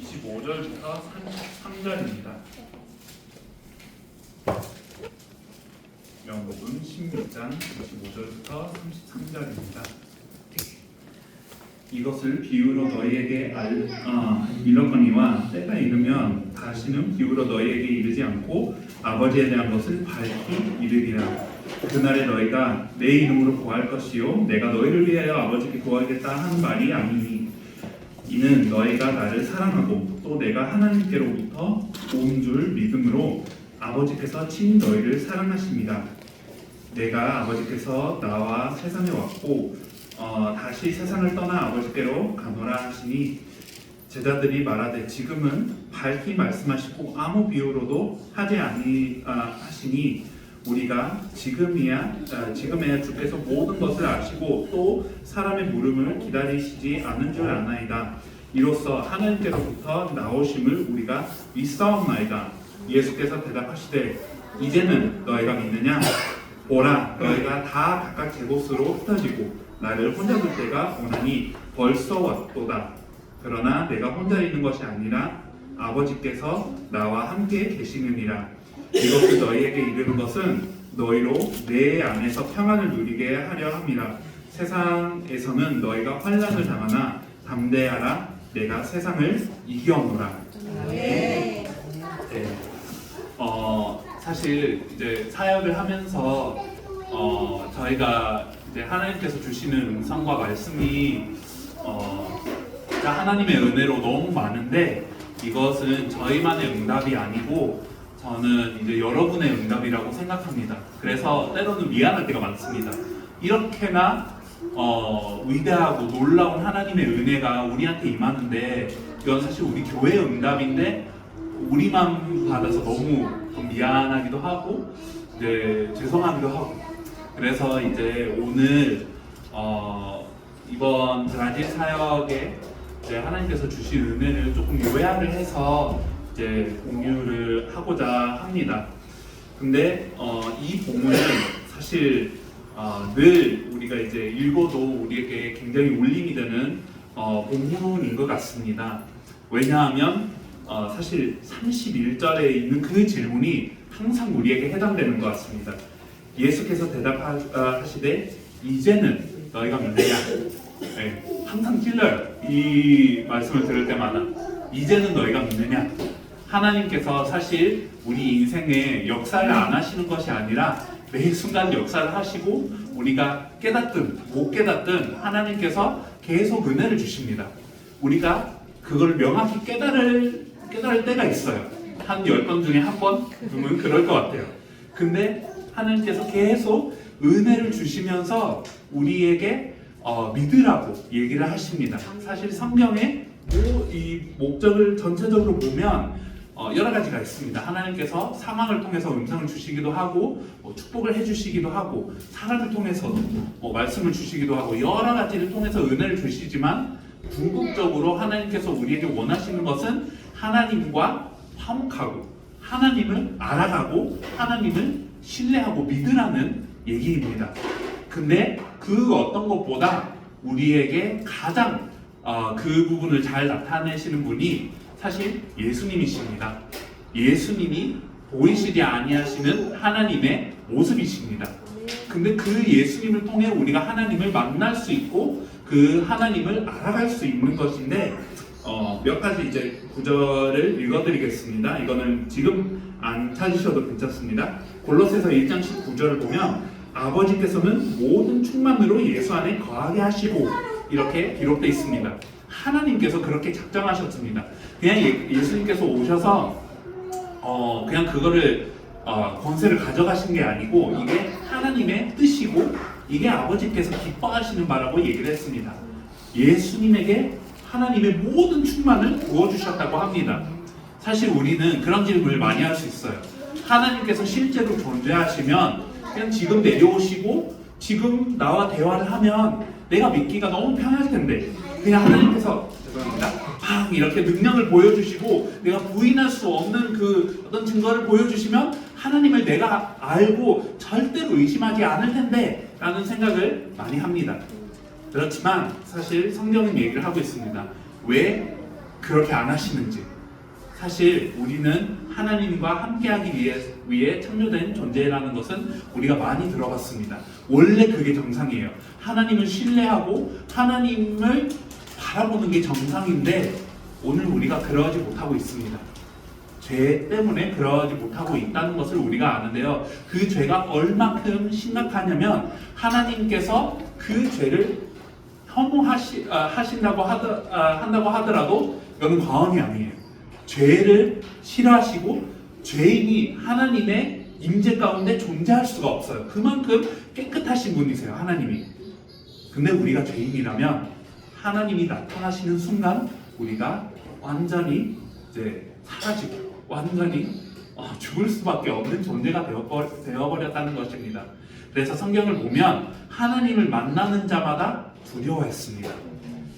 25절부터 33절입니다. 요한복음 16장 25절부터 33절입니다. 이것을 비유로 너희에게 일렀거니와 때가 이르면 다시는 비유로 너희에게 이르지 않고 아버지에 대한 것을 밝히 이르리라. 그날에 너희가 내 이름으로 구할 것이요 내가 너희를 위하여 아버지께 구하겠다 하는 말이 아니니 이는 너희가 나를 사랑하고 또 내가 하나님께로부터 온 줄 믿음으로 아버지께서 친히 너희를 사랑하십니다. 내가 아버지께서 나와 세상에 왔고 다시 세상을 떠나 아버지께로 가노라 하시니 제자들이 말하되 지금은 밝히 말씀하시고 아무 비유로도 하지 아니하시니 우리가 지금에야 주께서 모든 것을 아시고 또 사람의 물음을 기다리시지 않은 줄 아나이다. 이로써 하나님께로부터 나오심을 우리가 믿사옵나이다. 예수께서 대답하시되 이제는 너희가 믿느냐? 보라 너희가 다 각각 제 곳으로 흩어지고 나를 혼자 둘 때가 오나니 벌써 왔도다. 그러나 내가 혼자 있는 것이 아니라 아버지께서 나와 함께 계시느니라. 이것을 너희에게 이르는 것은 너희로 내 안에서 평안을 누리게 하려 함이라. 세상에서는 너희가 환난을 당하나 담대하라. 내가 세상을 이기었노라. 네. 사실 이제 사역을 하면서 저희가 이제 하나님께서 주시는 음성과 말씀이 하나님의 은혜로 너무 많은데 이것은 저희만의 응답이 아니고 저는 이제 여러분의 응답이라고 생각합니다. 그래서 때로는 미안할 때가 많습니다. 이렇게나 위대하고 놀라운 하나님의 은혜가 우리한테 임하는데 이건 사실 우리 교회의 응답인데 우리만 받아서 너무 좀 미안하기도 하고 이제 죄송하기도 하고 그래서 이제 오늘 이번 브라질 사역에 이제 하나님께서 주신 은혜를 조금 요약을 해서 이제 공유를 하고자 합니다. 근데 이 본문은 사실 늘 우리가 이제 읽어도 우리에게 굉장히 울림이 되는 본문인 것 같습니다. 왜냐하면 사실 31절에 있는 그 질문이 항상 우리에게 해당되는 것 같습니다. 예수께서 대답하시되 이제는 너희가 믿느냐? 네, 항상 찔러요. 이 말씀을 들을 때마다 이제는 너희가 믿느냐? 하나님께서 사실 우리 인생에 역사를 안 하시는 것이 아니라 매 순간 역사를 하시고 우리가 깨닫든 못 깨닫든 하나님께서 계속 은혜를 주십니다. 우리가 그걸 명확히 깨달을 때가 있어요. 한 10번 중에 한 번은 그럴 것 같아요. 근데 하나님께서 계속 은혜를 주시면서 우리에게 믿으라고 얘기를 하십니다. 사실 성경에 이 목적을 전체적으로 보면 여러 가지가 있습니다. 하나님께서 상황을 통해서 음성을 주시기도 하고 축복을 해주시기도 하고 사람을 통해서도 말씀을 주시기도 하고 여러 가지를 통해서 은혜를 주시지만 궁극적으로 하나님께서 우리에게 원하시는 것은 하나님과 화목하고 하나님을 알아가고 하나님을 신뢰하고 믿으라는 얘기입니다. 근데 그 어떤 것보다 우리에게 가장 그 부분을 잘 나타내시는 분이 사실 예수님이십니다. 예수님이 보이시지 아니하시는 하나님의 모습이십니다. 근데 그 예수님을 통해 우리가 하나님을 만날 수 있고 그 하나님을 알아갈 수 있는 것인데 몇 가지 이제 구절을 읽어드리겠습니다. 이거는 지금 안 찾으셔도 괜찮습니다. 골로새서 1장 19절을 보면 아버지께서는 모든 충만으로 예수 안에 거하게 하시고 이렇게 기록되어 있습니다. 하나님께서 그렇게 작정하셨습니다. 그냥 예수님께서 오셔서 그냥 그거를 권세를 가져가신 게 아니고 이게 하나님의 뜻이고 이게 아버지께서 기뻐하시는 바라고 얘기를 했습니다. 예수님에게 하나님의 모든 충만을 부어주셨다고 합니다. 사실 우리는 그런 질문을 많이 할 수 있어요. 하나님께서 실제로 존재하시면 그냥 지금 내려오시고 지금 나와 대화를 하면 내가 믿기가 너무 편할 텐데 그냥 하나님께서 죄송합니다. 팡 이렇게 능력을 보여주시고 내가 부인할 수 없는 그 어떤 증거를 보여주시면 하나님을 내가 알고 절대로 의심하지 않을 텐데 라는 생각을 많이 합니다. 그렇지만 사실 성경은 얘기를 하고 있습니다. 왜 그렇게 안 하시는지. 사실 우리는 하나님과 함께하기 위해 창조된 존재라는 것은 우리가 많이 들어봤습니다. 원래 그게 정상이에요. 하나님을 신뢰하고 하나님을 바라보는 게 정상인데 오늘 우리가 그러하지 못하고 있습니다. 죄 때문에 그러하지 못하고 있다는 것을 우리가 아는데요. 그 죄가 얼마큼 심각하냐면 하나님께서 그 죄를 혐오하신다고 한다고 하더라도 이거는 과언이 아니에요. 죄를 싫어하시고 죄인이 하나님의 임재 가운데 존재할 수가 없어요. 그만큼 깨끗하신 분이세요, 하나님이. 근데 우리가 죄인이라면 하나님이 나타나시는 순간 우리가 완전히 이제 사라지고 완전히 죽을 수밖에 없는 존재가 되어버렸다는 것입니다. 그래서 성경을 보면 하나님을 만나는 자마다 두려워했습니다.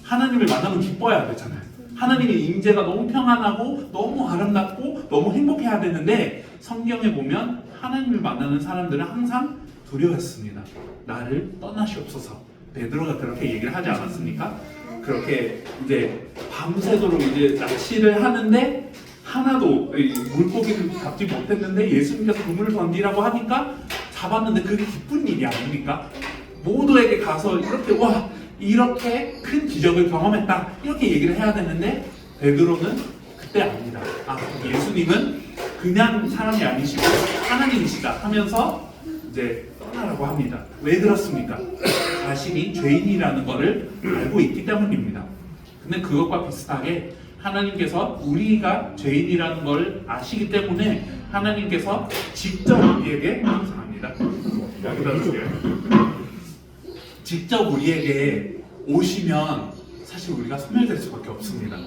하나님을 만나면 기뻐해야 되잖아요. 하나님의 임재가 너무 평안하고 너무 아름답고 너무 행복해야 되는데 성경에 보면 하나님을 만나는 사람들은 항상 두려워했습니다. 나를 떠나시옵소서. 베드로가 그렇게 얘기를 하지 않았습니까? 그렇게 이제 밤새도록 이제 낚시를 하는데 하나도 물고기를 잡지 못했는데 예수님께서 그물을 던지라고 하니까 잡았는데 그게 기쁜 일이 아닙니까? 모두에게 가서 이렇게 큰 기적을 경험했다 이렇게 얘기를 해야 되는데 베드로는 그때 아니다. 예수님은 그냥 사람이 아니시고 하나님이시다 하면서 이제 떠나라고 합니다. 왜 그렇습니까? 자신이 죄인이라는 것을 알고 있기 때문입니다. 근데 그것과 비슷하게 하나님께서 우리가 죄인이라는 걸 아시기 때문에 하나님께서 직접 우리에게 감사합니다. 직접 우리에게 오시면 사실 우리가 소멸될 수밖에 없습니다.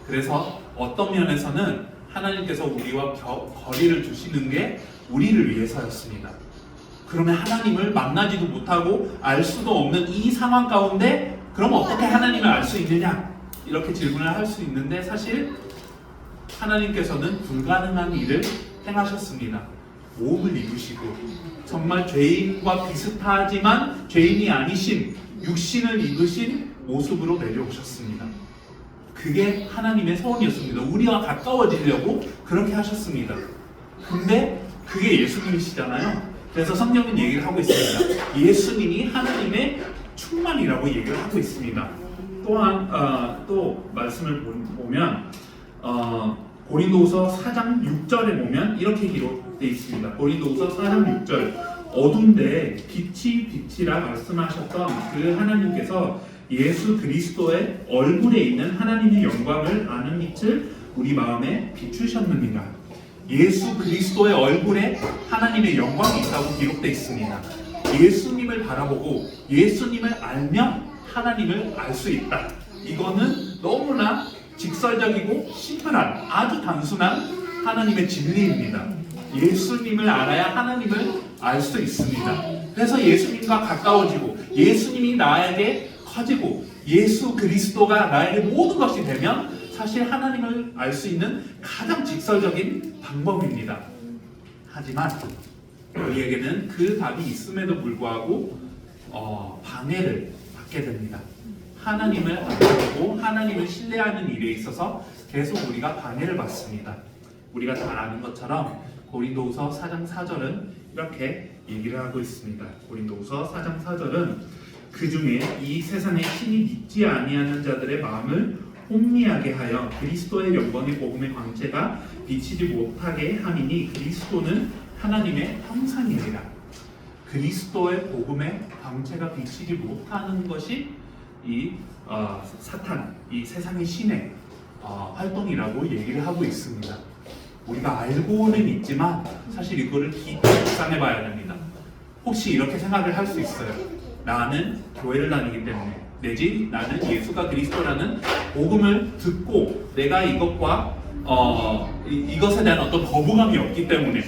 그래서 어떤 면에서는 하나님께서 우리와 거리를 두시는 게 우리를 위해서였습니다. 그러면 하나님을 만나지도 못하고 알 수도 없는 이 상황 가운데 그럼 어떻게 하나님을 알 수 있느냐? 이렇게 질문을 할 수 있는데 사실 하나님께서는 불가능한 일을 행하셨습니다. 몸을 입으시고 정말 죄인과 비슷하지만 죄인이 아니신 육신을 입으신 모습으로 내려오셨습니다. 그게 하나님의 소원이었습니다. 우리와 가까워지려고 그렇게 하셨습니다. 근데 그게 예수님이시잖아요. 그래서 성경은 얘기를 하고 있습니다. 예수님이 하나님의 충만이라고 얘기를 하고 있습니다. 또한 또 말씀을 보면 고린도후서 4장 6절에 보면 이렇게 기록되어 있습니다. 고린도후서 4장 6절 어두운데 빛이 빛이라 말씀하셨던 그 하나님께서 예수 그리스도의 얼굴에 있는 하나님의 영광을 아는 빛을 우리 마음에 비추셨느니라. 예수 그리스도의 얼굴에 하나님의 영광이 있다고 기록되어 있습니다. 예수님을 바라보고 예수님을 알면 하나님을 알 수 있다. 이거는 너무나 직설적이고 심플한 아주 단순한 하나님의 진리입니다. 예수님을 알아야 하나님을 알 수 있습니다. 그래서 예수님과 가까워지고 예수님이 나에게 커지고 예수 그리스도가 나에게 모든 것이 되면 사실 하나님을 알 수 있는 가장 직설적인 방법입니다. 하지만 우리에게는 그 답이 있음에도 불구하고 방해를 받게 됩니다. 하나님을 알고 하나님을 신뢰하는 일에 있어서 계속 우리가 방해를 받습니다. 우리가 잘 아는 것처럼 고린도후서 4장 4절은 이렇게 얘기를 하고 있습니다. 고린도후서 4장 4절은 그 중에 이 세상에 신이 믿지 아니하는 자들의 마음을 혼미하게 하여 그리스도의 영광의 복음의 광채가 비치지 못하게 함이니 그리스도는 하나님의 형상이니라. 그리스도의 복음의 광채가 비치지 못하는 것이 이 사탄, 이 세상의 신의 활동이라고 얘기를 하고 있습니다. 우리가 알고는 있지만 사실 이거를 깊이 묵상해 봐야 됩니다. 혹시 이렇게 생각을 할 수 있어요. 나는 교회를 다니기 때문에 내지 나는 예수가 그리스도라는 복음을 듣고 내가 이것과 이것에 대한 어떤 거부감이 없기 때문에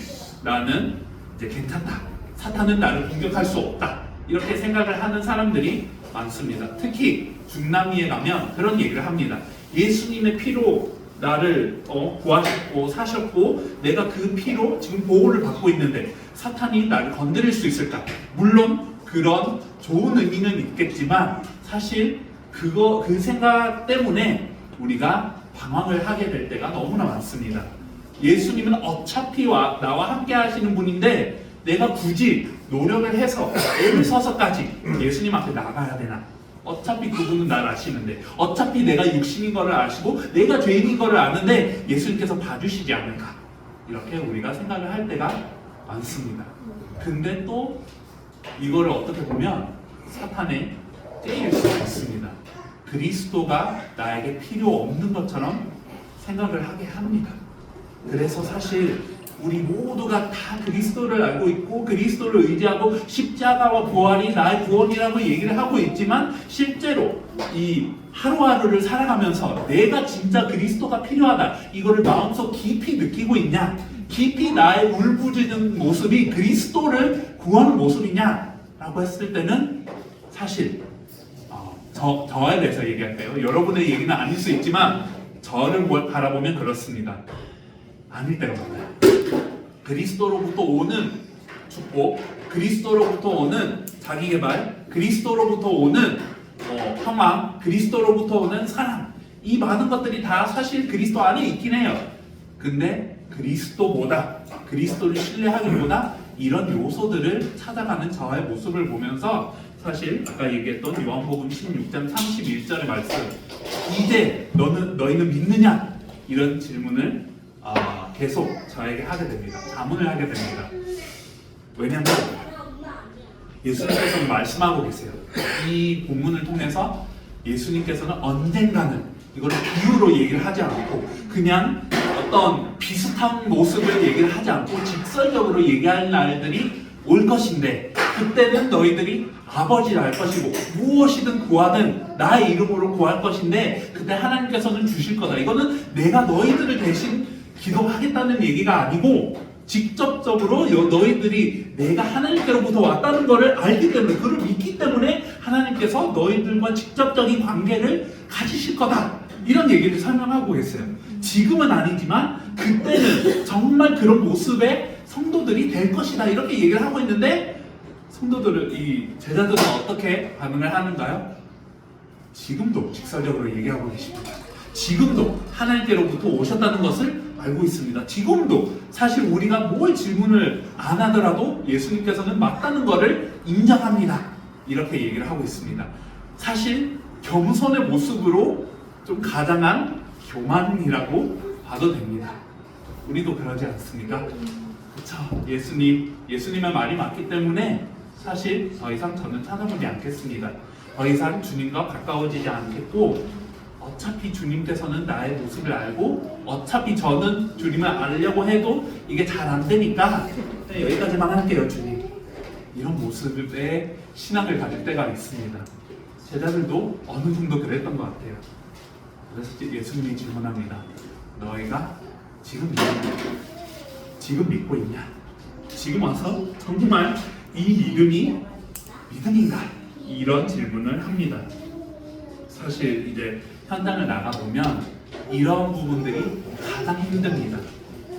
나는 이제 괜찮다. 사탄은 나를 공격할 수 없다. 이렇게 생각을 하는 사람들이 많습니다. 특히 중남미에 가면 그런 얘기를 합니다. 예수님의 피로 나를 구하셨고 사셨고 내가 그 피로 지금 보호를 받고 있는데 사탄이 나를 건드릴 수 있을까? 물론 그런 좋은 의미는 있겠지만 사실 그 생각 때문에 우리가 방황을 하게 될 때가 너무나 많습니다. 예수님은 어차피 나와 함께 하시는 분인데 내가 굳이 노력을 해서 애를 써서까지 예수님 앞에 나가야 되나? 어차피 그분은 날 아시는데, 어차피 내가 육신인 거를 아시고 내가 죄인인 거를 아는데 예수님께서 봐주시지 않을까? 이렇게 우리가 생각을 할 때가 많습니다. 근데 또 이거를 어떻게 보면 사탄의 째일 수가 있습니다. 그리스도가 나에게 필요 없는 것처럼 생각을 하게 합니다. 그래서 사실 우리 모두가 다 그리스도를 알고 있고 그리스도를 의지하고 십자가와 부활이 나의 구원이라고 얘기를 하고 있지만 실제로 이 하루하루를 살아가면서 내가 진짜 그리스도가 필요하다 이거를 마음속 깊이 느끼고 있냐, 깊이 나의 울부짖는 모습이 그리스도를 구하는 모습이냐 라고 했을 때는 사실 저에 대해서 얘기할까요? 여러분의 얘기는 아닐 수 있지만 저를 바라보면 그렇습니다. 아닐 때가 많아요. 그리스도로부터 오는 축복, 그리스도로부터 오는 자기개발, 그리스도로부터 오는 평화, 그리스도로부터 오는 사랑, 이 많은 것들이 다 사실 그리스도 안에 있긴 해요. 근데 그리스도보다, 그리스도를 신뢰하기보다 이런 요소들을 찾아가는 저의 모습을 보면서 사실 아까 얘기했던 요한복음 16장 31절의 말씀, 이제 너희는 믿느냐? 이런 질문을 계속 저에게 하게 됩니다. 자문을 하게 됩니다. 왜냐하면 예수님께서는 말씀하고 계세요. 이 본문을 통해서 예수님께서는 언젠가는 이거를 비유로 얘기를 하지 않고 그냥 어떤 비슷한 모습을 얘기를 하지 않고 직설적으로 얘기할 날들이 올 것인데 그때는 너희들이 아버지를 알 것이고 무엇이든 구하든 나의 이름으로 구할 것인데 그때 하나님께서는 주실 거다. 이거는 내가 너희들을 대신 기도하겠다는 얘기가 아니고 직접적으로 너희들이 내가 하나님께로부터 왔다는 것을 알기 때문에 그를 믿기 때문에 하나님께서 너희들과 직접적인 관계를 가지실 거다. 이런 얘기를 설명하고 계세요. 지금은 아니지만 그때는 정말 그런 모습의 성도들이 될 것이다. 이렇게 얘기를 하고 있는데 이 제자들은 어떻게 반응을 하는가요? 지금도 직설적으로 얘기하고 계십니다. 지금도 하나님께로부터 오셨다는 것을 알고 있습니다. 지금도 사실 우리가 뭘 질문을 안 하더라도 예수님께서는 맞다는 것을 인정합니다. 이렇게 얘기를 하고 있습니다. 사실 겸손의 모습으로 좀 가장한 교만이라고 봐도 됩니다. 우리도 그러지 않습니까? 그렇죠. 예수님의 말이 맞기 때문에 사실 더 이상 저는 찾아보지 않겠습니다. 더 이상 주님과 가까워지지 않겠고 어차피 주님께서는 나의 모습을 알고 어차피 저는 주님을 알려고 해도 이게 잘 안 되니까 여기까지만 할게요 주님. 이런 모습의 신앙을 가질 때가 있습니다. 제자들도 어느 정도 그랬던 것 같아요. 그래서 예수님이 질문합니다. 너희가 지금 믿고 있냐? 지금 와서 정말 이 믿음이 믿음인가? 이런 질문을 합니다. 사실 이제 현장을 나가보면 이런 부분들이 가장 힘듭니다.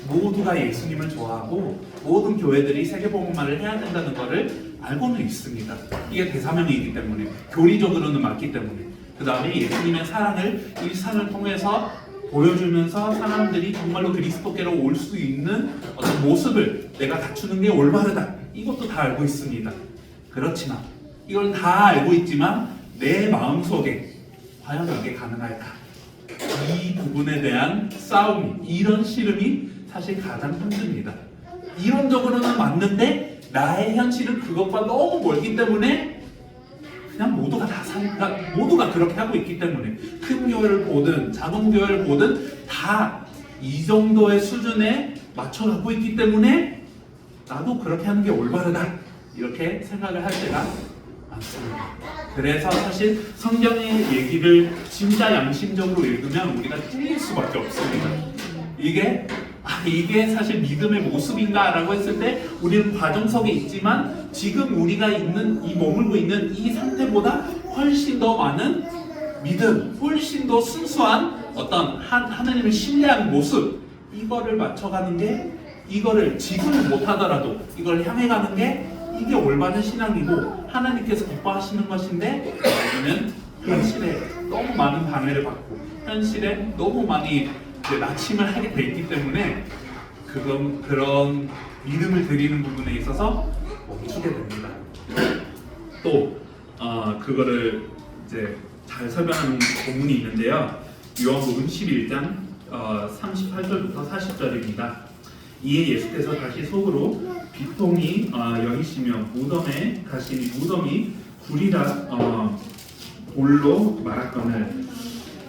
모두가 예수님을 좋아하고 모든 교회들이 세계복음화를 해야 된다는 것을 알고는 있습니다. 이게 대사명이기 때문에, 교리적으로는 맞기 때문에. 그 다음에 예수님의 사랑을 일상을 통해서 보여주면서 사람들이 정말로 그리스도께로 올 수 있는 어떤 모습을 내가 갖추는 게 올바르다. 이것도 다 알고 있습니다. 그렇지만 이걸 다 알고 있지만 내 마음속에 과연 이게 가능할까? 이 부분에 대한 싸움이, 이런 씨름이 사실 가장 힘듭니다. 이론적으로는 맞는데 나의 현실은 그것과 너무 멀기 때문에 그냥 모두가 그렇게 하고 있기 때문에 큰 교회를 보든 작은 교회를 보든 다 이 정도의 수준에 맞춰가고 있기 때문에 나도 그렇게 하는 게 올바르다 이렇게 생각을 할 때가 많습니다. 그래서 사실 성경의 얘기를 진짜 양심적으로 읽으면 우리가 찔릴 수밖에 없습니다. 이게 사실 믿음의 모습인가 라고 했을 때 우리는 과정 속에 있지만 지금 우리가 머물고 있는 이 상태보다 훨씬 더 많은 믿음, 훨씬 더 순수한 어떤 하나님을 신뢰하는 모습, 이거를 맞춰가는 게, 이거를 지금은 못하더라도 이걸 향해 가는 게 이게 올바른 신앙이고 하나님께서 기뻐하시는 것인데 우리는 현실에 너무 많은 방해를 받고 현실에 너무 많이 이제 낙심을 하게 돼 있기 때문에 그런 믿음을 드리는 부분에 있어서 멈추게 됩니다. 또 그거를 이제 잘 설명하는 본문이 있는데요. 요한복음 11장 38절부터 40절입니다. 이에 예수께서 다시 속으로 비통히 여기시며 무덤에 가시니 무덤이 굴이라 돌로 말았거늘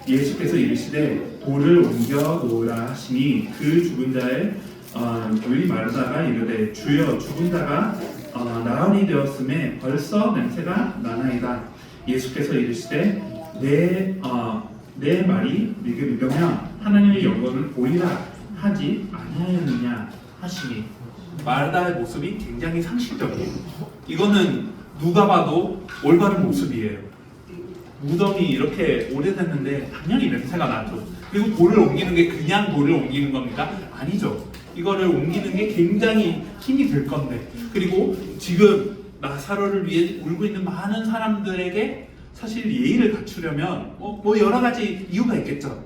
예수께서 이르시되 돌을 옮겨 놓으라 하시니 그 죽은 자의 의 말다가 이르되 주여 죽은 자가 나흘이 되었음에 벌써 냄새가 나나이다. 예수께서 이르시되 내 말이 믿으면 하나님의 영광을 보이라 하지 아니하였느냐 하시니 마르다의 모습이 굉장히 상식적이에요. 이거는 누가 봐도 올바른 모습이에요. 무덤이 이렇게 오래됐는데 당연히 냄새가 나죠. 그리고 돌을 옮기는 게 그냥 돌을 옮기는 겁니까? 아니죠. 이거를 옮기는 게 굉장히 힘이 들 건데, 그리고 지금 나사로를 위해 울고 있는 많은 사람들에게 사실 예의를 갖추려면 뭐 여러 가지 이유가 있겠죠.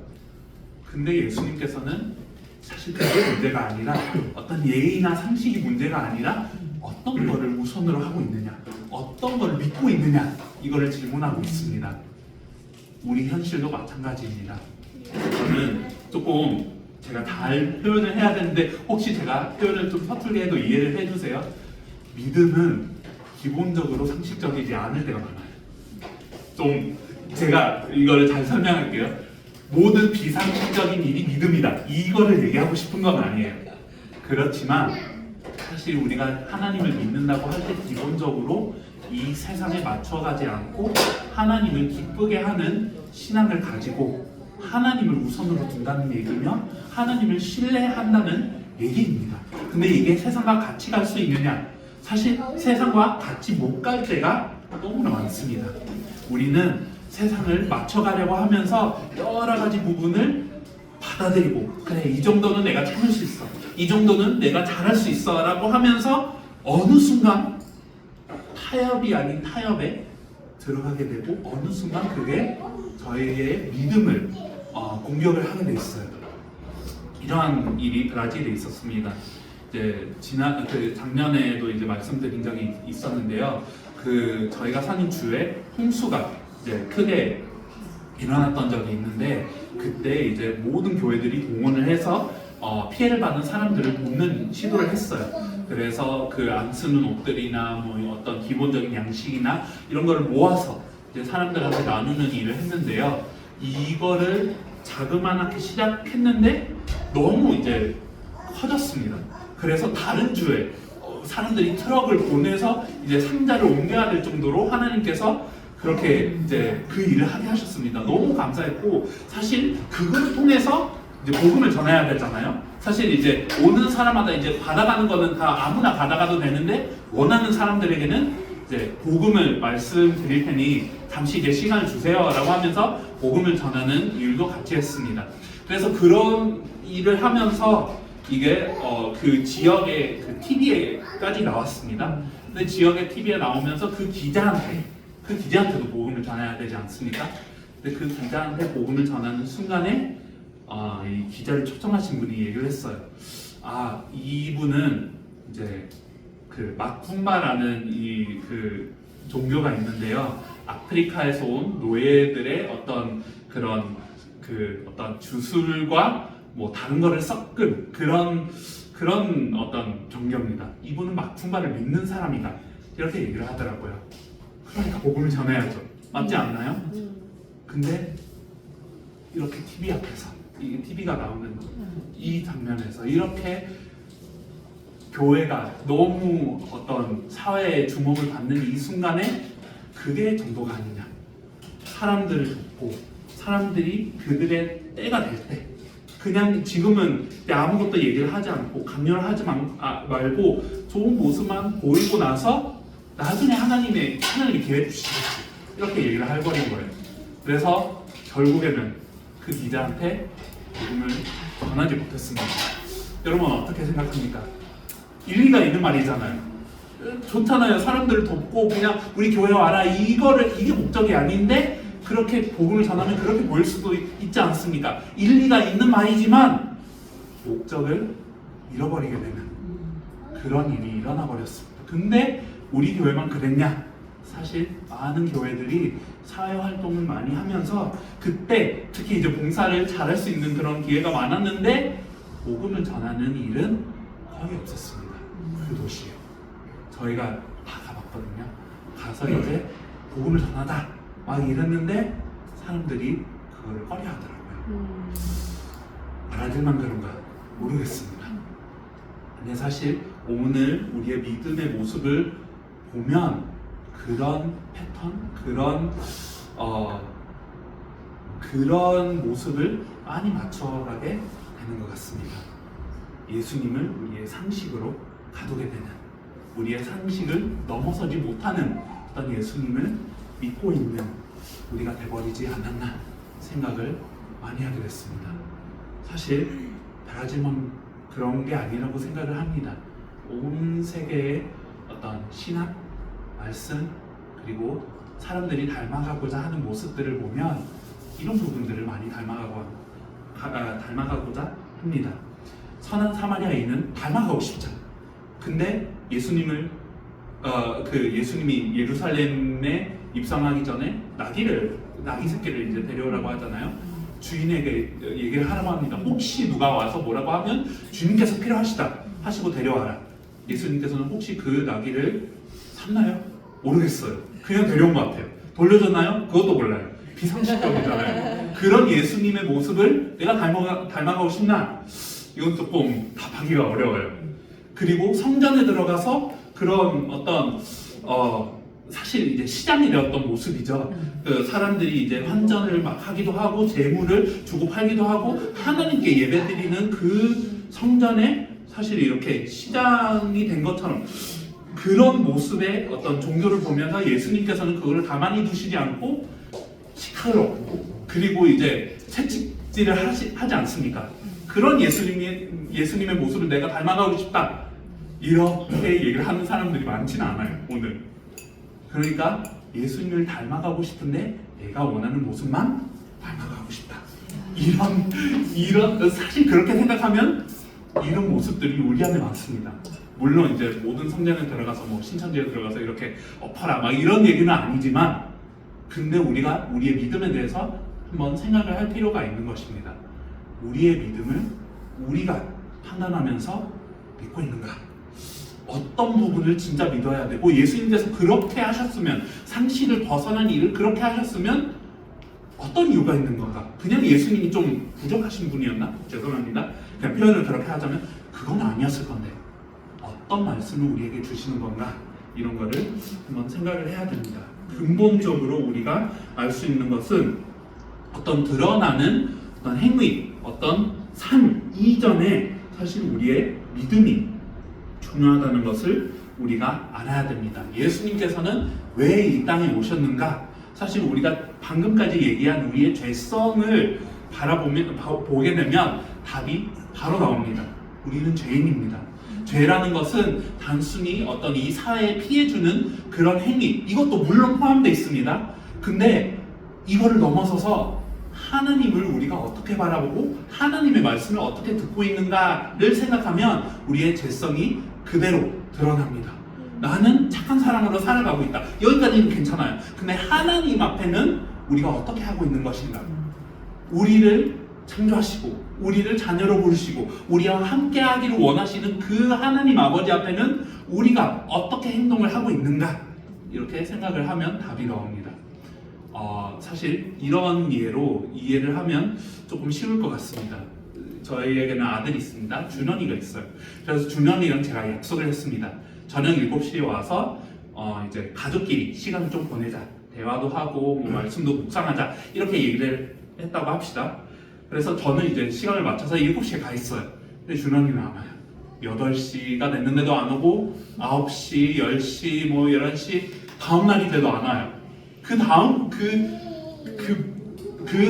근데 예수님께서는 사실 그게 문제가 아니라 어떤 예의나 상식이 문제가 아니라 어떤 거를 우선으로 하고 있느냐, 어떤 걸 믿고 있느냐, 이거를 질문하고 있습니다. 우리 현실도 마찬가지입니다. 저는 조금 제가 잘 표현을 해야 되는데 혹시 제가 표현을 좀 서툴게 해도 이해를 해주세요. 믿음은 기본적으로 상식적이지 않을 때가 많아요. 좀 제가 이거를 잘 설명할게요. 모든 비상식적인 일이 믿음이다, 이거를 얘기하고 싶은 건 아니에요. 그렇지만 사실 우리가 하나님을 믿는다고 할 때 기본적으로 이 세상에 맞춰가지 않고 하나님을 기쁘게 하는 신앙을 가지고 하나님을 우선으로 둔다는 얘기면 하나님을 신뢰한다는 얘기입니다. 근데 이게 세상과 같이 갈 수 있느냐? 사실 세상과 같이 못 갈 때가 너무나 많습니다. 우리는 세상을 맞춰가려고 하면서 여러 가지 부분을 받아들이고, 그래 이 정도는 내가 참을 수 있어, 이 정도는 내가 잘할 수 있어 라고 하면서 어느 순간 타협이 아닌 타협에 들어가게 되고 어느 순간 그게 저희의 믿음을 공격을 하게 돼 있어요. 이러한 일이 브라질에 있었습니다. 이제 작년에도 이제 말씀드린 적이 있었는데요. 저희가 사는 주에 홍수가 이제 크게 일어났던 적이 있는데, 그때 이제 모든 교회들이 동원을 해서 피해를 받은 사람들을 돕는 시도를 했어요. 그래서 안 쓰는 옷들이나 뭐 어떤 기본적인 양식이나 이런 거를 모아서 이제 사람들한테 나누는 일을 했는데요. 이거를 자그마하게 시작했는데 너무 이제 커졌습니다. 그래서 다른 주에 사람들이 트럭을 보내서 이제 상자를 옮겨야 될 정도로 하나님께서 그렇게 이제 그 일을 하게 하셨습니다. 너무 감사했고, 사실 그걸 통해서 이제 복음을 전해야 되잖아요. 사실 이제 오는 사람마다 이제 받아가는 거는 다 아무나 받아가도 되는데, 원하는 사람들에게는 이제 복음을 말씀드릴 테니 잠시 이제 시간을 주세요라고 하면서 복음을 전하는 일도 같이 했습니다. 그래서 그런 일을 하면서 이게 그 지역의 그 TV에까지 나왔습니다. 근데 지역의 TV에 나오면서 그 기자한테도 복음을 전해야 되지 않습니까? 근데 그 기자한테 복음을 전하는 순간에 이 기자를 초청하신 분이 얘기를 했어요. 이분은 이제 그 마쿰바라는 그 종교가 있는데요. 아프리카에서 온 노예들의 어떤 어떤 주술과 뭐 다른 거를 섞은 그런 어떤 종교입니다. 이분은 마쿰바를 믿는 사람이다, 이렇게 얘기를 하더라고요. 그러니까 복음을 전해야죠. 맞지 않나요? 근데 이렇게 TV 앞에서, 이게 TV가 나오는 이 장면에서 이렇게 교회가 너무 어떤 사회의 주목을 받는 이 순간에 그게 정도가 아니냐. 사람들을 돕고 사람들이 그들의 때가 될 때 그냥 지금은 아무것도 얘기를 하지 않고 강요를 하지 말고 좋은 모습만 보이고 나서 나중에 하나님이 기회 주시겠지, 이렇게 얘기를 해버린 거예요. 그래서 결국에는 그 기자한테 복음을 전하지 못했습니다. 여러분 어떻게 생각합니까? 일리가 있는 말이잖아요. 좋잖아요. 사람들을 돕고 그냥 우리 교회 와라, 이게 목적이 아닌데 그렇게 복음을 전하면 그렇게 보일 수도 있지 않습니까? 일리가 있는 말이지만 목적을 잃어버리게 되는 그런 일이 일어나 버렸습니다. 근데 우리 교회만 그랬냐? 사실 많은 교회들이 사회활동을 많이 하면서 그때 특히 이제 봉사를 잘할 수 있는 그런 기회가 많았는데 복음을 전하는 일은 거의 없었습니다. 그 도시에 저희가 다 가봤거든요. 가서 이제 복음을 전하다 막 이랬는데 사람들이 그거를 꺼려하더라고요. 말하들만 그런가 모르겠습니다. 근데 사실 오늘 우리의 믿음의 모습을 보면 그런 패턴, 그런 모습을 많이 맞춰가게 되는 것 같습니다. 예수님을 우리의 상식으로 가두게 되는, 우리의 상식을 넘어서지 못하는 어떤 예수님을 믿고 있는 우리가 돼버리지 않았나 생각을 많이 하게 됐습니다. 사실 다라질만 그런 게 아니라고 생각을 합니다. 온 세계의 어떤 신학, 말씀, 그리고 사람들이 닮아가고자 하는 모습들을 보면 이런 부분들을 많이 닮아가고자 합니다. 선한 사마리아인은 닮아가고 싶죠. 근데 예수님이 예루살렘에 입성하기 전에 나귀 새끼를 이제 데려오라고 하잖아요. 주인에게 얘기를 하라고 합니다. 혹시 누가 와서 뭐라고 하면 주님께서 필요하시다 하시고 데려와라. 예수님께서는 혹시 그 나귀를 샀나요? 모르겠어요. 그냥 데려온 것 같아요. 돌려줬나요? 그것도 몰라요. 비상식적이잖아요. 그런 예수님의 모습을 내가 닮아가고 싶나? 이건 조금 답하기가 어려워요. 그리고 성전에 들어가서 그런 어떤 사실 이제 시장이 되었던 모습이죠. 그 사람들이 이제 환전을 막 하기도 하고 재물을 주고 팔기도 하고 하나님께 예배드리는 그 성전에 사실 이렇게 시장이 된 것처럼 그런 모습의 어떤 종교를 보면서 예수님께서는 그거를 가만히 두시지 않고 시끄럽고 그리고 이제 채찍질을 하지 않습니까? 그런 예수님의 모습을 내가 닮아가고 싶다 이렇게 얘기를 하는 사람들이 많지는 않아요 오늘. 그러니까 예수님을 닮아가고 싶은데 내가 원하는 모습만 닮아가고 싶다. 이런 사실 그렇게 생각하면 이런 모습들이 우리 안에 많습니다. 물론 이제 모든 성전에 들어가서 뭐 신천지에 들어가서 이렇게 엎어라 막 이런 얘기는 아니지만 근데 우리가 우리의 믿음에 대해서 한번 생각을 할 필요가 있는 것입니다. 우리의 믿음을 우리가 판단하면서 믿고 있는가? 어떤 부분을 진짜 믿어야 되고 예수님께서 그렇게 하셨으면 상식을 벗어난 일을 그렇게 하셨으면 어떤 이유가 있는 건가? 그냥 예수님이 좀 부족하신 분이었나? 죄송합니다. 그냥 표현을 그렇게 하자면 그건 아니었을 건데 어떤 말씀을 우리에게 주시는 건가? 이런 거를 한번 생각을 해야 됩니다. 근본적으로 우리가 알 수 있는 것은 어떤 드러나는 어떤 행위, 어떤 삶 이전에 사실 우리의 믿음이 중요하다는 것을 우리가 알아야 됩니다. 예수님께서는 왜 이 땅에 오셨는가? 사실 우리가 방금까지 얘기한 우리의 죄성을 보게 되면 답이 바로 나옵니다. 우리는 죄인입니다. 죄라는 것은 단순히 어떤 이 사회에 피해주는 그런 행위, 이것도 물론 포함되어 있습니다. 근데 이거를 넘어서서 하나님을 우리가 어떻게 바라보고 하나님의 말씀을 어떻게 듣고 있는가를 생각하면 우리의 죄성이 그대로 드러납니다. 나는 착한 사람으로 살아가고 있다. 여기까지는 괜찮아요. 근데 하나님 앞에는 우리가 어떻게 하고 있는 것인가? 우리를 창조하시고 우리를 자녀로 부르시고 우리와 함께 하기를 원하시는 그 하나님 아버지 앞에는 우리가 어떻게 행동을 하고 있는가? 이렇게 생각을 하면 답이 나옵니다. 사실 이런 예로 이해를 하면 조금 쉬울 것 같습니다. 저희에게는 아들이 있습니다. 준원이가 있어요. 그래서 준원이랑 제가 약속을 했습니다. 저녁 7시에 와서 이제 가족끼리 시간을 좀 보내자. 대화도 하고 뭐 말씀도 묵상하자. 이렇게 얘기를 했다고 합시다. 그래서 저는 이제 시간을 맞춰서 7시에 가 있어요. 근데 준원이는 안 와요. 8시가 됐는데도 안 오고 9시, 10시, 뭐 11시 다음 날이 돼도 안 와요. 그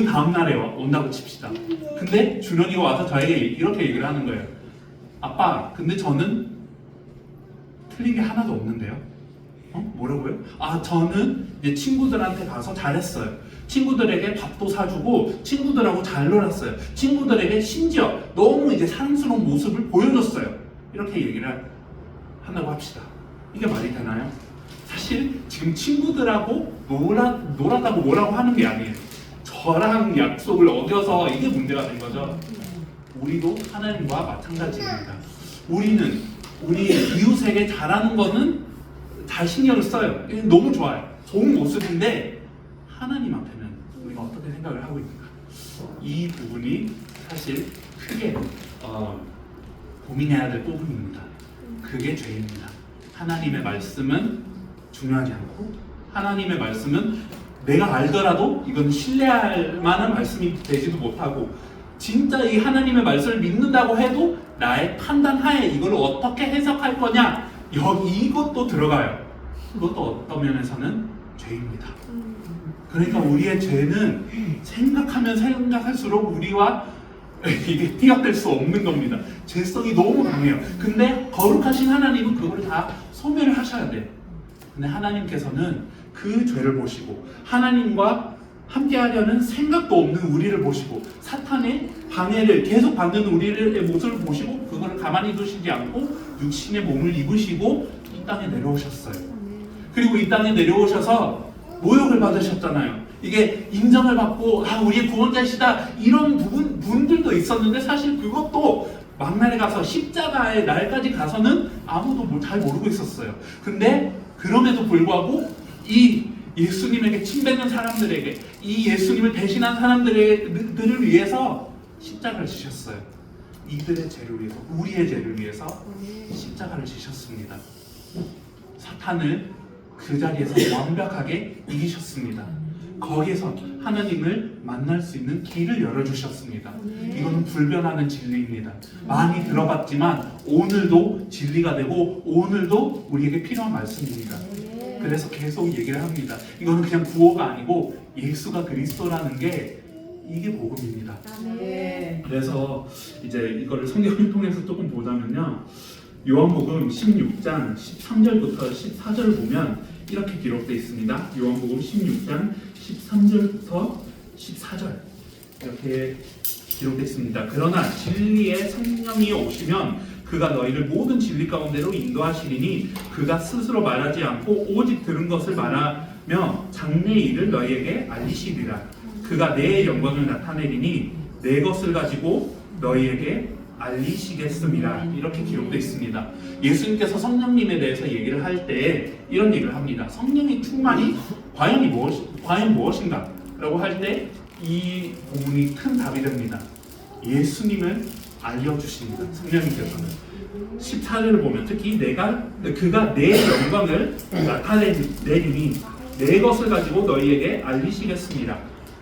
다음 날에 온다고 칩시다. 근데 준원이가 와서 저에게 이렇게 얘기를 하는 거예요. 아빠, 근데 저는 틀린 게 하나도 없는데요. 뭐라고요? 저는 이제 친구들한테 가서 잘했어요. 친구들에게 밥도 사주고 친구들하고 잘 놀았어요. 친구들에게 심지어 너무 이제 사랑스러운 모습을 보여줬어요. 이렇게 얘기를 한다고 합시다. 이게 말이 되나요? 사실 지금 친구들하고 놀았다고 뭐라고 하는 게 아니에요. 저랑 약속을 어겨서 이게 문제가 된 거죠. 우리도 하나님과 마찬가지입니다. 우리는 우리 이웃에게 잘하는 거는 다 신경을 써요. 이게 너무 좋아요. 좋은 모습인데 하나님 앞에는 우리가 어떻게 생각을 하고 있는가? 이 부분이 사실 크게 고민해야 될 부분입니다. 그게 죄입니다. 하나님의 말씀은 중요하지 않고 하나님의 말씀은 내가 알더라도 이건 신뢰할 만한 말씀이 되지도 못하고 진짜 이 하나님의 말씀을 믿는다고 해도 나의 판단 하에 이걸 어떻게 해석할 거냐 이것도 들어가요. 그것도 어떤 면에서는 죄입니다. 그러니까 우리의 죄는 생각하면 생각할수록 우리와 이게 뛰어들 수 없는 겁니다. 죄성이 너무 강해요. 근데 거룩하신 하나님은 그거를 다 소멸을 하셔야 돼요. 근데 하나님께서는 그 죄를 보시고 하나님과 함께 하려는 생각도 없는 우리를 보시고 사탄의 방해를 계속 받는 우리의 모습을 보시고 그거를 가만히 두시지 않고 육신의 몸을 입으시고 이 땅에 내려오셨어요. 그리고 이 땅에 내려오셔서 모욕을 받으셨잖아요. 이게 인정을 받고 우리의 구원자시다 이런 분들도 있었는데 사실 그것도 막날에 가서 십자가의 날까지 가서는 아무도 잘 모르고 있었어요. 근데 그럼에도 불구하고 이 예수님에게 침뱉는 사람들에게 이 예수님을 배신한 사람들을 위해서 십자가를 지셨어요. 이들의 죄를 위해서 우리의 죄를 위해서 십자가를 지셨습니다. 사탄을 그 자리에서 완벽하게 이기셨습니다. 거기에서 하나님을 만날 수 있는 길을 열어주셨습니다. 이거는 불변하는 진리입니다. 많이 들어봤지만 오늘도 진리가 되고 오늘도 우리에게 필요한 말씀입니다. 그래서 계속 얘기를 합니다. 이거는 그냥 구호가 아니고 예수가 그리스도라는 게 이게 복음입니다. 그래서 이제 이거를 성경을 통해서 조금 보자면요. 요한복음 16장 13절부터 14절을 보면 이렇게 기록되어 있습니다. 요한복음 16장 13절부터 14절 이렇게 기록되어 있습니다. 그러나 진리의 성령이 오시면 그가 너희를 모든 진리 가운데로 인도하시리니 그가 스스로 말하지 않고 오직 들은 것을 말하며 장래의 일을 너희에게 알리시리라. 그가 내 영광을 나타내리니 내 것을 가지고 너희에게 알리시겠습니다. 이렇게 기록되어 있습니다. 예수님께서 성령님에 대해서 얘기를 할 때 이런 얘기를 합니다. 성령의 충만이 과연 무엇인가? 라고 할 때 이 부분이 큰 답이 됩니다. 예수님을 알려주십니다. 성령님께서는 14절을 보면 특히 그가 내 영광을 나타내리니 내 것을 가지고 너희에게 알리시겠습니다.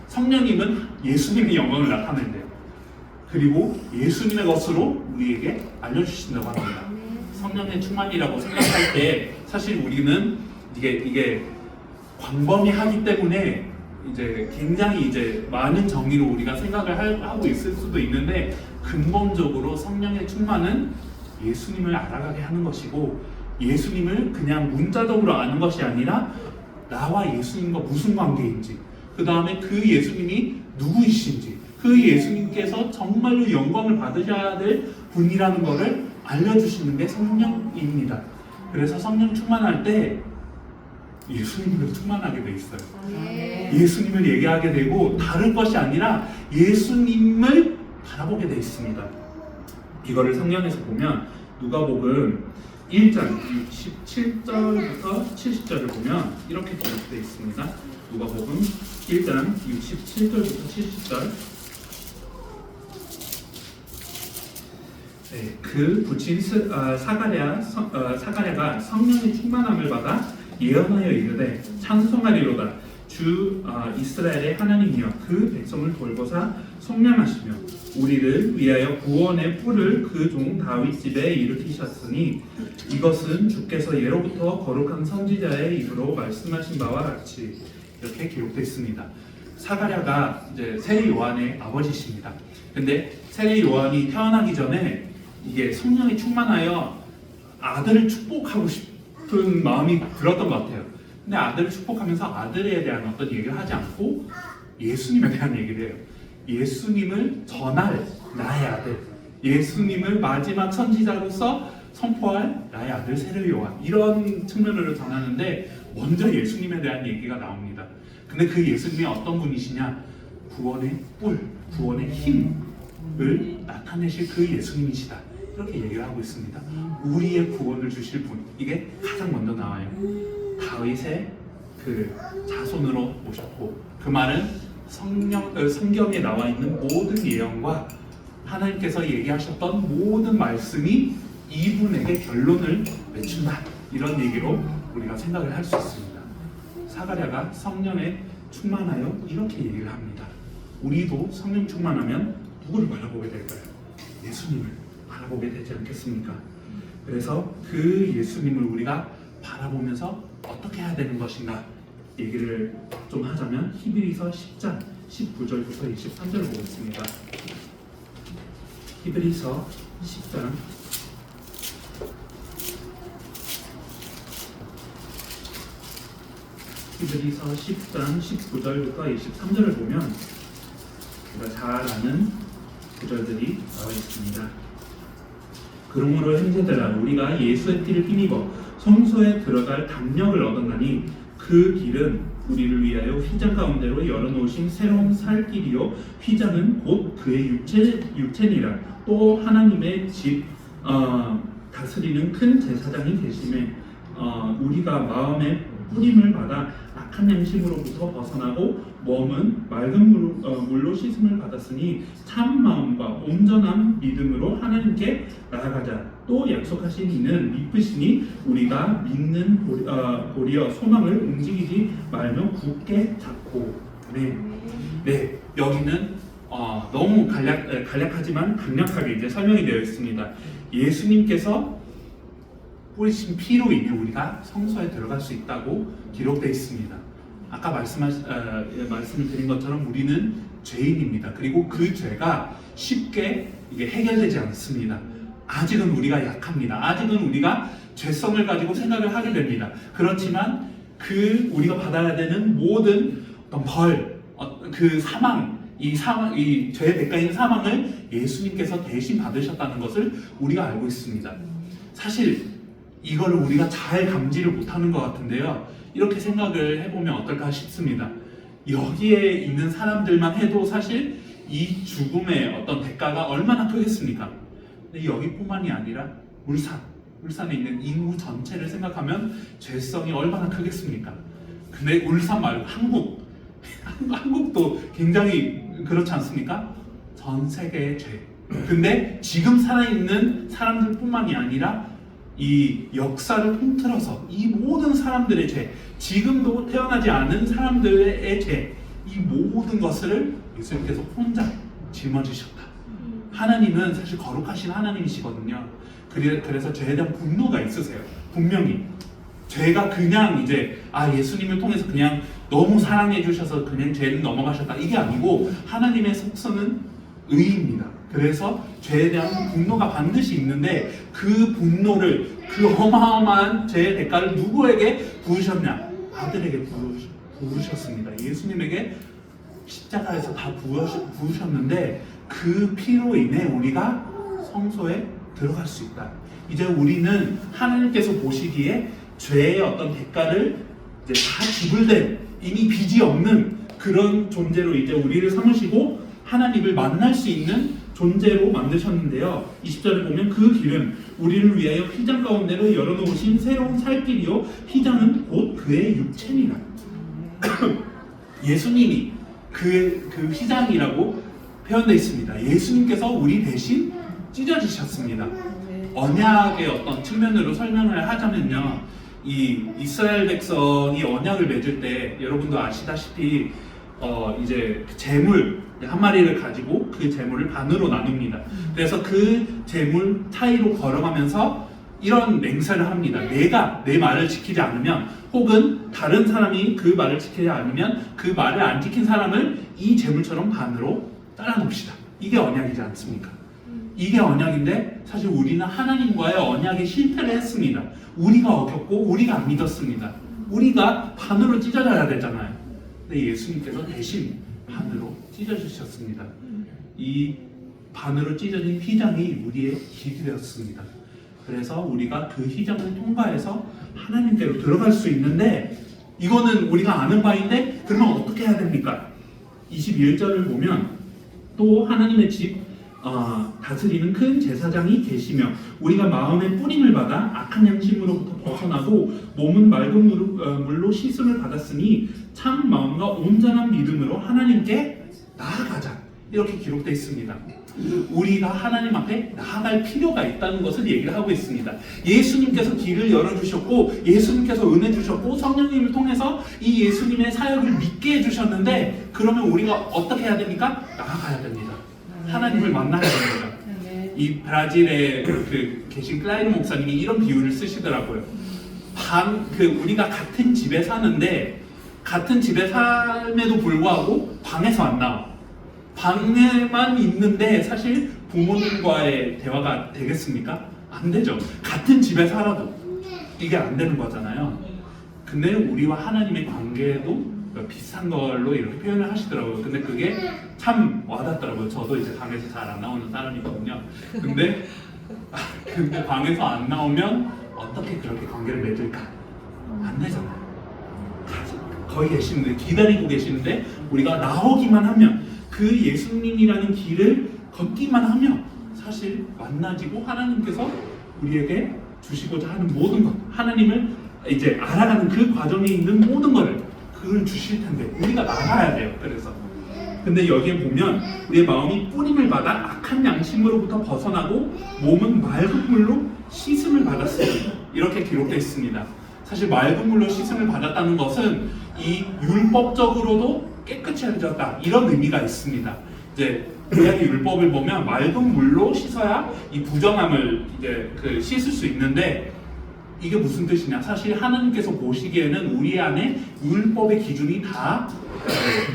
성령님은 예수님의 영광을 나타낸대요. 그리고 예수님의 것으로 우리에게 알려주신다고 합니다. 성령의 충만이라고 생각할 때 사실 우리는 이게 광범위하기 때문에 이제 굉장히 이제 많은 정의로 우리가 생각을 하고 있을 수도 있는데 근본적으로 성령의 충만은 예수님을 알아가게 하는 것이고 예수님을 그냥 문자적으로 아는 것이 아니라 나와 예수님과 무슨 관계인지 그 다음에 그 예수님이 누구이신지 그 예수님께서 정말로 영광을 받으셔야 될 분이라는 것을 알려주시는 게 성령입니다. 그래서 성령 충만할 때 예수님으로 충만하게 돼 있어요. 예수님을 얘기하게 되고 다른 것이 아니라 예수님을 바라보게 돼 있습니다. 이거를 성경에서 보면 누가복음 1장 67절부터 70절을 보면 이렇게 기록되어 있습니다. 누가복음 1장 67절부터 70절 그 부친 사가랴가 성령의 충만함을 받아 예언하여 이르되 찬송하리로다. 주 이스라엘의 하나님이여 그 백성을 돌보사 속량하시며 우리를 위하여 구원의 뿔을 그 종 다윗 집에 일으키셨으니 이것은 주께서 예로부터 거룩한 선지자의 입으로 말씀하신 바와 같이 이렇게 기록되어 있습니다. 사가랴가 이제 세례 요한의 아버지십니다. 근데 세례 요한이 태어나기 전에 이게 성령이 충만하여 아들을 축복하고 싶은 마음이 들었던 것 같아요. 근데 아들을 축복하면서 아들에 대한 어떤 얘기를 하지 않고 예수님에 대한 얘기를 해요. 예수님을 전할 나의 아들, 예수님을 마지막 선지자로서 선포할 나의 아들 세례 요한, 이런 측면으로 전하는데 먼저 예수님에 대한 얘기가 나옵니다. 근데 그 예수님이 어떤 분이시냐? 구원의 뿔, 구원의 힘을 나타내실 그 예수님이시다, 이렇게 얘기를 하고 있습니다. 우리의 구원을 주실 분, 이게 가장 먼저 나와요. 다윗의 그 자손으로 오셨고, 그 말은 성경에 나와 있는 모든 예언과 하나님께서 얘기하셨던 모든 말씀이 이분에게 결론을 맺춘다, 이런 얘기로 우리가 생각을 할 수 있습니다. 사가랴가 성령에 충만하여 이렇게 얘기를 합니다. 우리도 성령 충만하면 누구를 바라보게 될까요? 예수님을 바라보게 되지 않겠습니까? 그래서 그 예수님을 우리가 바라보면서 어떻게 해야 되는 것인가 얘기를 좀 하자면 히브리서 10장 19절부터 23절을 보겠습니다. 히브리서 10장 19절부터 23절을 보면 우리가 잘 아는 구절들이 나와 있습니다. 그러므로 형제들아, 우리가 예수의 피를 힘입어 성소에 들어갈 담력을 얻었나니 그 길은 우리를 위하여 휘장 가운데로 열어놓으신 새로운 살 길이요, 휘장은 곧 그의 육체니라. 또 하나님의 집 다스리는 큰 제사장이 계심에 우리가 마음의 뿌림을 받아 악한 양심으로부터 벗어나고 몸은 맑은 물로 씻음을 받았으니 참 마음과 온전한 믿음으로 하나님께 나아가자. 또 약속하신 이는 미쁘시니 우리가 믿는 고리여 소망을 움직이지 말며 굳게 잡고. 네, 여기는 너무 간략하지만 강력하게 이제 설명이 되어 있습니다. 예수님께서 뿌리신 피로 인해 우리가 성소에 들어갈 수 있다고 기록되어 있습니다. 아까 말씀을 드린 것처럼 우리는 죄인입니다. 그리고 그 죄가 쉽게 이게 해결되지 않습니다. 아직은 우리가 약합니다. 아직은 우리가 죄성을 가지고 생각을 하게 됩니다. 그렇지만 우리가 받아야 되는 모든 어떤 벌, 그 사망, 이 죄의 대가인 사망을 예수님께서 대신 받으셨다는 것을 우리가 알고 있습니다. 사실 이거를 우리가 잘 감지를 못하는 것 같은데요, 이렇게 생각을 해보면 어떨까 싶습니다. 여기에 있는 사람들만 해도 사실 이 죽음의 어떤 대가가 얼마나 크겠습니까? 근데 여기뿐만이 아니라 울산에 있는 인구 전체를 생각하면 죄성이 얼마나 크겠습니까? 근데 울산 말고 한국도 굉장히 그렇지 않습니까? 전 세계의 죄. 근데 지금 살아있는 사람들뿐만이 아니라 이 역사를 통틀어서 이 모든 사람들의 죄, 지금도 태어나지 않은 사람들의 죄, 이 모든 것을 예수님께서 혼자 짊어지셨다. 하나님은 사실 거룩하신 하나님이시거든요. 그래서 죄에 대한 분노가 있으세요. 분명히 죄가 그냥 이제 예수님을 통해서 그냥 너무 사랑해 주셔서 그냥 죄는 넘어가셨다, 이게 아니고 하나님의 속성은 의입니다. 그래서 죄에 대한 분노가 반드시 있는데 그 분노를, 그 어마어마한 죄의 대가를 누구에게 부으셨냐? 아들에게 부으셨습니다. 예수님에게 십자가에서 다 부으셨는데 그 피로 인해 우리가 성소에 들어갈 수 있다. 이제 우리는 하나님께서 보시기에 죄의 어떤 대가를 이제 다 지불된, 이미 빚이 없는 그런 존재로 이제 우리를 삼으시고 하나님을 만날 수 있는 존재로 만드셨는데요. 20절에 보면 그 길은 우리를 위하여 휘장 가운데로 열어놓으신 새로운 살 길이요, 휘장은 곧 그의 육체니라. 예수님이 그 휘장이라고 표현되어 있습니다. 예수님께서 우리 대신 찢어지셨습니다. 언약의 어떤 측면으로 설명을 하자면요, 이 이스라엘 백성이 언약을 맺을 때 여러분도 아시다시피 이제 재물 한 마리를 가지고 그 재물을 반으로 나눕니다. 그래서 그 재물 사이로 걸어가면서 이런 맹세를 합니다. 내가 내 말을 지키지 않으면, 혹은 다른 사람이 그 말을 지키지 않으면 그 말을 안 지킨 사람을 이 재물처럼 반으로 잘라놓읍시다. 이게 언약이지 않습니까? 이게 언약인데 사실 우리는 하나님과의 언약에 실패를 했습니다. 우리가 어겼고 우리가 안 믿었습니다. 우리가 반으로 찢어져야 되잖아요. 근데 예수님께서 대신 반으로 찢어주셨습니다. 이 반으로 찢어진 휘장이 우리의 길이 되었습니다. 그래서 우리가 그 휘장을 통과해서 하나님께로 들어갈 수 있는데, 이거는 우리가 아는 바인데 그러면 어떻게 해야 됩니까? 21절을 보면 또 하나님의 집 다스리는 큰 제사장이 계시며 우리가 마음의 뿌림을 받아 악한 양심으로부터 벗어나고 몸은 맑은 물로 씻음을 받았으니 참 마음과 온전한 믿음으로 하나님께 나아가자, 이렇게 기록되어 있습니다. 우리가 하나님 앞에 나아갈 필요가 있다는 것을 얘기를 하고 있습니다. 예수님께서 길을 열어주셨고 예수님께서 은혜 주셨고 성령님을 통해서 이 예수님의 사역을 믿게 해주셨는데, 그러면 우리가 어떻게 해야 됩니까? 나아가야 됩니다. 하나님을 만나야 됩니다. 이 브라질에 계신 클라이르 목사님이 이런 비유를 쓰시더라고요. 우리가 같은 집에 사는데 같은 집에 삶에도 불구하고 방에서 안 나와. 방에만 있는데 사실 부모님과의 대화가 되겠습니까? 안 되죠. 같은 집에 살아도 이게 안 되는 거잖아요. 근데 우리와 하나님의 관계도 비슷한 걸로 이렇게 표현을 하시더라고요. 근데 그게 참 와닿더라고요. 저도 이제 방에서 잘 안 나오는 사람이거든요. 근데 방에서 안 나오면 어떻게 그렇게 관계를 맺을까? 안 되잖아요. 거기 계시는데, 기다리고 계시는데 우리가 나오기만 하면, 그 예수님이라는 길을 걷기만 하면 사실 만나지고 하나님께서 우리에게 주시고자 하는 모든 것, 하나님을 이제 알아가는 그 과정에 있는 모든 것을 그걸 주실 텐데 우리가 나가야 돼요. 그래서 근데 여기에 보면 우리의 마음이 뿌림을 받아 악한 양심으로부터 벗어나고 몸은 맑은 물로 씻음을 받았으니, 이렇게 기록되어 있습니다. 사실 맑은 물로 씻음을 받았다는 것은 이 율법적으로도 깨끗해졌다, 이런 의미가 있습니다. 이제 구약의 율법을 보면 맑은 물로 씻어야 이 부정함을 이제 씻을 수 있는데, 이게 무슨 뜻이냐? 사실 하나님께서 보시기에는 우리 안에 율법의 기준이 다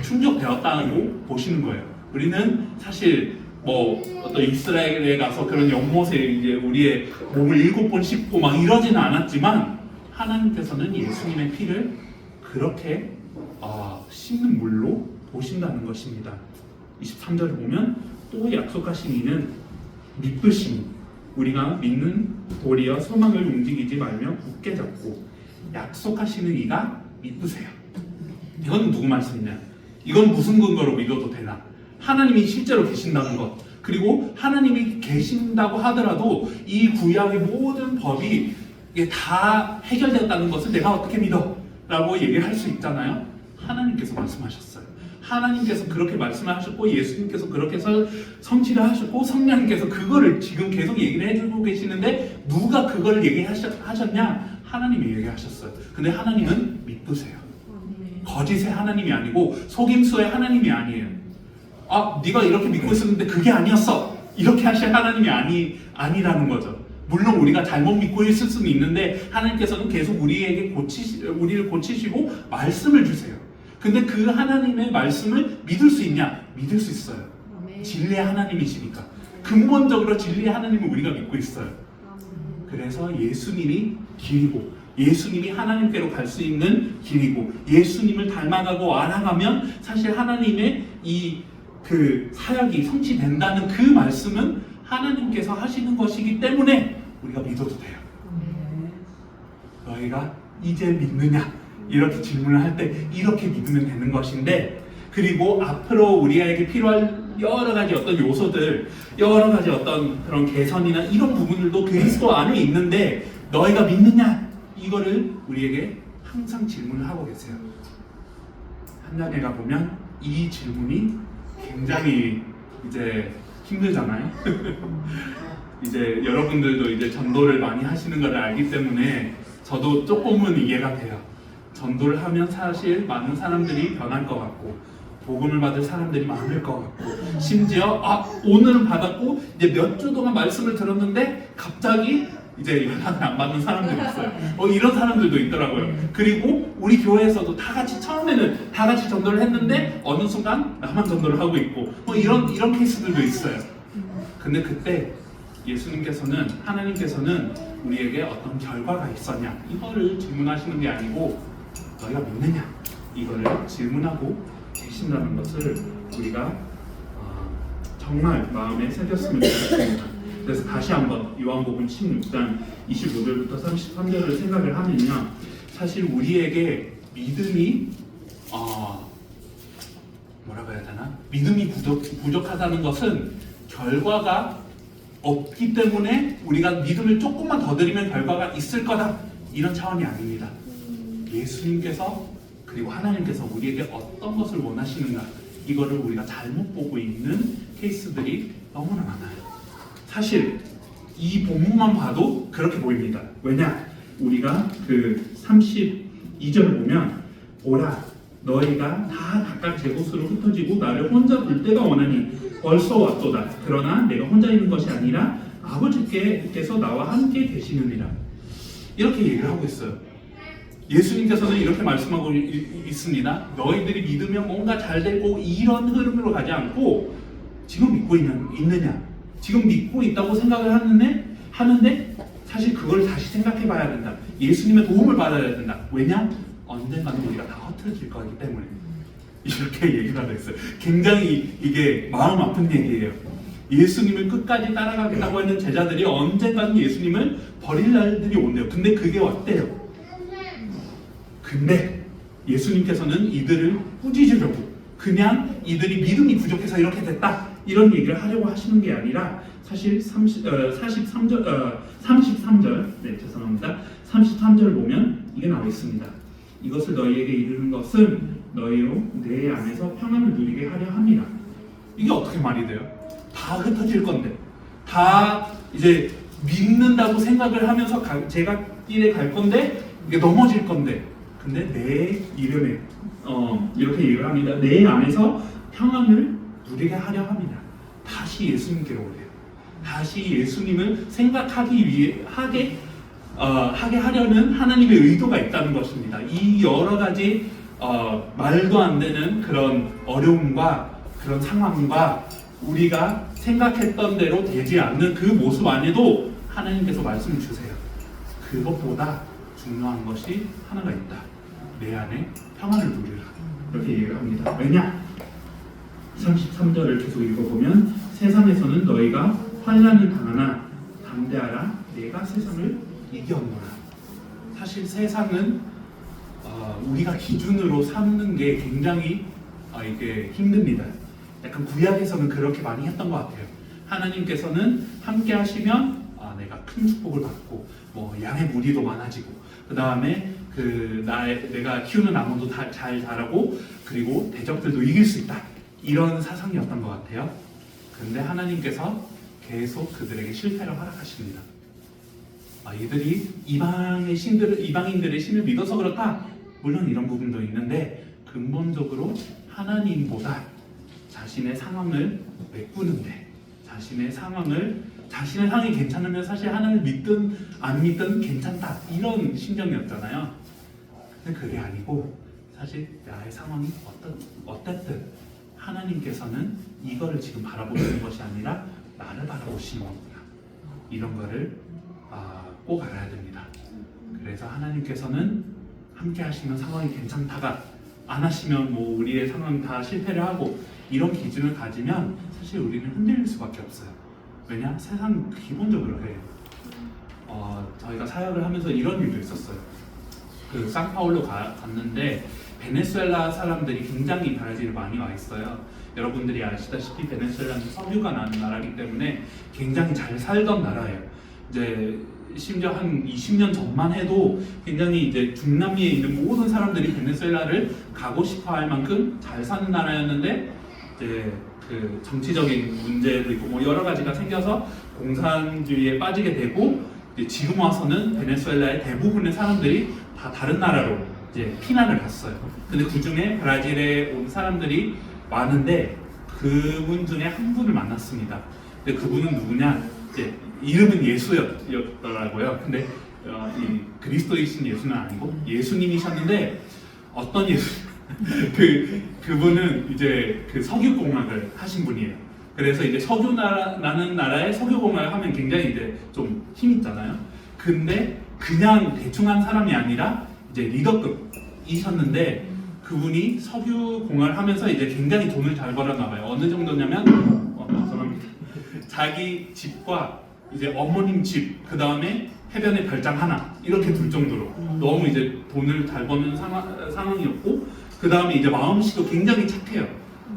충족되었다고 보시는 거예요. 우리는 사실 어떤 이스라엘에 가서 그런 연못에 이제 우리의 몸을 7번 씻고 막 이러지는 않았지만, 하나님께서는 예수님의 피를 그렇게 씻는 물로 보신다는 것입니다. 23절을 보면 또 약속하신 이는 믿으시니 우리가 믿는 도리어 소망을 움직이지 말며 굳게 잡고, 약속하시는 이가 믿으세요. 이건 누구 말씀이냐? 이건 무슨 근거로 믿어도 되나? 하나님이 실제로 계신다는 것, 그리고 하나님이 계신다고 하더라도 이 구약의 모든 법이 이게 다 해결되었다는 것을 내가 어떻게 믿어? 라고 얘기를 할 수 있잖아요. 하나님께서 말씀하셨어요. 하나님께서 그렇게 말씀하셨고 예수님께서 그렇게 성취를 하셨고 성령님께서 그거를 지금 계속 얘기를 해주고 계시는데, 누가 그걸 얘기하셨냐? 하나님이 얘기하셨어요. 근데 하나님은 믿으세요. 거짓의 하나님이 아니고 속임수의 하나님이 아니에요. 네가 이렇게 믿고 있었는데 그게 아니었어, 이렇게 하실 하나님이 아니라는 거죠. 물론 우리가 잘못 믿고 있을 수는 있는데 하나님께서는 계속 우리를 고치시고 말씀을 주세요. 근데 그 하나님의 말씀을 믿을 수 있냐? 믿을 수 있어요. 진리의 하나님이시니까. 근본적으로 진리의 하나님을 우리가 믿고 있어요. 그래서 예수님이 길이고, 예수님이 하나님께로 갈 수 있는 길이고, 예수님을 닮아가고 알아가면 사실 하나님의 그 사역이 성취된다는 그 말씀은 하나님께서 하시는 것이기 때문에 우리가 믿어도 돼요. 너희가 이제 믿느냐? 이렇게 질문을 할 때 이렇게 믿으면 되는 것인데, 그리고 앞으로 우리에게 필요할 여러 가지 어떤 요소들, 여러 가지 어떤 그런 개선이나 이런 부분들도 그리스도 안에 있는데, 너희가 믿느냐? 이거를 우리에게 항상 질문을 하고 계세요. 한나네가 보면 이 질문이 굉장히 이제 힘들잖아요. 이제 여러분들도 이제 전도를 많이 하시는 걸 알기 때문에 저도 조금은 이해가 돼요. 전도를 하면 사실 많은 사람들이 변할 것 같고, 복음을 받을 사람들이 많을 것 같고, 심지어 오늘은 받았고 이제 몇 주 동안 말씀을 들었는데 갑자기 이제 연락을 안 받는 사람들이 있어요. 이런 사람들도 있더라고요. 그리고 우리 교회에서도 다 같이 처음에는 다 같이 전도를 했는데 어느 순간 나만 전도를 하고 있고 이런 케이스들도 있어요. 근데 그때 예수님께서는 하나님께서는 우리에게 어떤 결과가 있었냐 이거를 질문하시는 게 아니고 너희가 믿느냐 이거를 질문하고 계신다는 것을 우리가 정말 마음에 새겼으면 좋겠습니다. 그래서 다시 한번 요한복음 16장 25절부터 33절을 생각을 하면요, 사실 우리에게 믿음이 뭐라고 해야 되나? 믿음이 부족하다는 것은 결과가 없기 때문에 우리가 믿음을 조금만 더 드리면 결과가 있을 거다 이런 차원이 아닙니다. 예수님께서 그리고 하나님께서 우리에게 어떤 것을 원하시는가 이거를 우리가 잘못 보고 있는 케이스들이 너무나 많아요. 사실 이 본문만 봐도 그렇게 보입니다. 왜냐? 우리가 그 32절을 보면 보라 너희가 다 각각 제 곳으로 흩어지고 나를 혼자 둘 때가 원하니 벌써 왔도다. 그러나 내가 혼자 있는 것이 아니라 아버지께서 나와 함께 계시느니라. 이렇게 얘기를 하고 있어요. 예수님께서는 이렇게 말씀하고 있습니다. 너희들이 믿으면 뭔가 잘 되고 이런 흐름으로 가지 않고 지금 믿고 있느냐? 지금 믿고 있다고 생각을 하는데 사실 그걸 다시 생각해 봐야 된다. 예수님의 도움을 받아야 된다. 왜냐? 언젠가는 우리가 다 흩어질 거기 때문에 이렇게 얘기를 하고 있어요. 굉장히 이게 마음 아픈 얘기예요. 예수님을 끝까지 따라가겠다고 하는 제자들이 언젠가는 예수님을 버릴 날들이 온대요. 근데 그게 왔대요. 근데 예수님께서는 이들을 꾸짖으려고 그냥 이들이 믿음이 부족해서 이렇게 됐다 이런 얘기를 하려고 하시는 게 아니라 사실 33절 네 죄송합니다. 33절 보면 이게 나와 있습니다. 이것을 너희에게 이르는 것은 너희로 내 안에서 평안을 누리게 하려 합니다. 이게 어떻게 말이 돼요? 다 흩어질 건데 다 이제 믿는다고 생각을 하면서 제가 길에 갈 건데 이게 넘어질 건데 근데 내 이름에 이렇게 얘기를 합니다. 내 안에서 평안을 누리게 하려 합니다. 다시 예수님께로 오래요. 다시 예수님을 생각하기 하게 하려는 하나님의 의도가 있다는 것입니다. 이 여러 가지 말도 안 되는 그런 어려움과 그런 상황과 우리가 생각했던 대로 되지 않는 그 모습 안에도 하나님께서 말씀을 주세요. 그것보다 중요한 것이 하나가 있다. 내 안에 평안을 누리라. 이렇게 얘기를 합니다. 왜냐? 33절을 계속 읽어보면 세상에서는 너희가 환난을 당하나 담대하라. 내가 세상을 이겼노라. 사실 세상은 우리가 기준으로 삼는 게 굉장히 이게 힘듭니다. 약간 구약에서는 그렇게 많이 했던 것 같아요. 하나님께서는 함께 하시면 내가 큰 축복을 받고 뭐 양의 무리도 많아지고 그 다음에 내가 키우는 나무도 잘 자라고 그리고 대적들도 이길 수 있다 이런 사상이었던 것 같아요. 그런데 하나님께서 계속 그들에게 실패를 허락하십니다. 이들이 이방인들의 신을 믿어서 그렇다. 물론 이런 부분도 있는데 근본적으로 하나님보다 자신의 상황을 메꾸는데 자신의 상황이 괜찮으면 사실 하나님을 믿든 안 믿든 괜찮다 이런 심정이었잖아요. 근데 그게 아니고 사실 나의 상황이 어땠든 하나님께서는 이거를 지금 바라보시는 것이 아니라 나를 바라보시는 거구나. 이런 거를 꼭 알아야 됩니다. 그래서 하나님께서는 함께 하시면 상황이 괜찮다가 안 하시면 뭐 우리의 상황 다 실패를 하고 이런 기준을 가지면 사실 우리는 흔들릴 수밖에 없어요. 왜냐? 세상 기본적으로 그래요. 저희가 사역을 하면서 이런 일도 있었어요. 그 상파울로 갔는데 베네수엘라 사람들이 굉장히 브라질에 많이 와 있어요. 여러분들이 아시다시피 베네수엘라는 석유가 나는 나라이기 때문에 굉장히 잘 살던 나라예요. 이제 심지어 한 20년 전만 해도 굉장히 이제 중남미에 있는 모든 사람들이 베네수엘라를 가고 싶어할 만큼 잘 사는 나라였는데 이제 그 정치적인 문제도 있고 뭐 여러 가지가 생겨서 공산주의에 빠지게 되고 이제 지금 와서는 베네수엘라의 대부분의 사람들이 다 다른 나라로 이제 피난을 갔어요. 근데 그 중에 브라질에 온 사람들이 많은데 그분 중에 한 분을 만났습니다. 근데 그분은 누구냐? 이제 이름은 예수였더라고요. 근데 이 그리스도이신 예수는 아니고 예수님이셨는데 어떤 예수? 그분은 이제 그 석유공학을 하신 분이에요. 그래서 이제 석유라는 나라의 석유공학을 하면 굉장히 이제 좀 힘 있잖아요. 근데 그냥 대충 한 사람이 아니라 이제 리더급이셨는데 그분이 석유공학을 하면서 이제 굉장히 돈을 잘 벌었나 봐요. 어느 정도냐면 죄송합니다. 자기 집과 이제 어머님 집, 그 다음에 해변에 별장 하나 이렇게 둘 정도로 너무 이제 돈을 잘 버는 상황이었고, 그 다음에 이제 마음씨도 굉장히 착해요.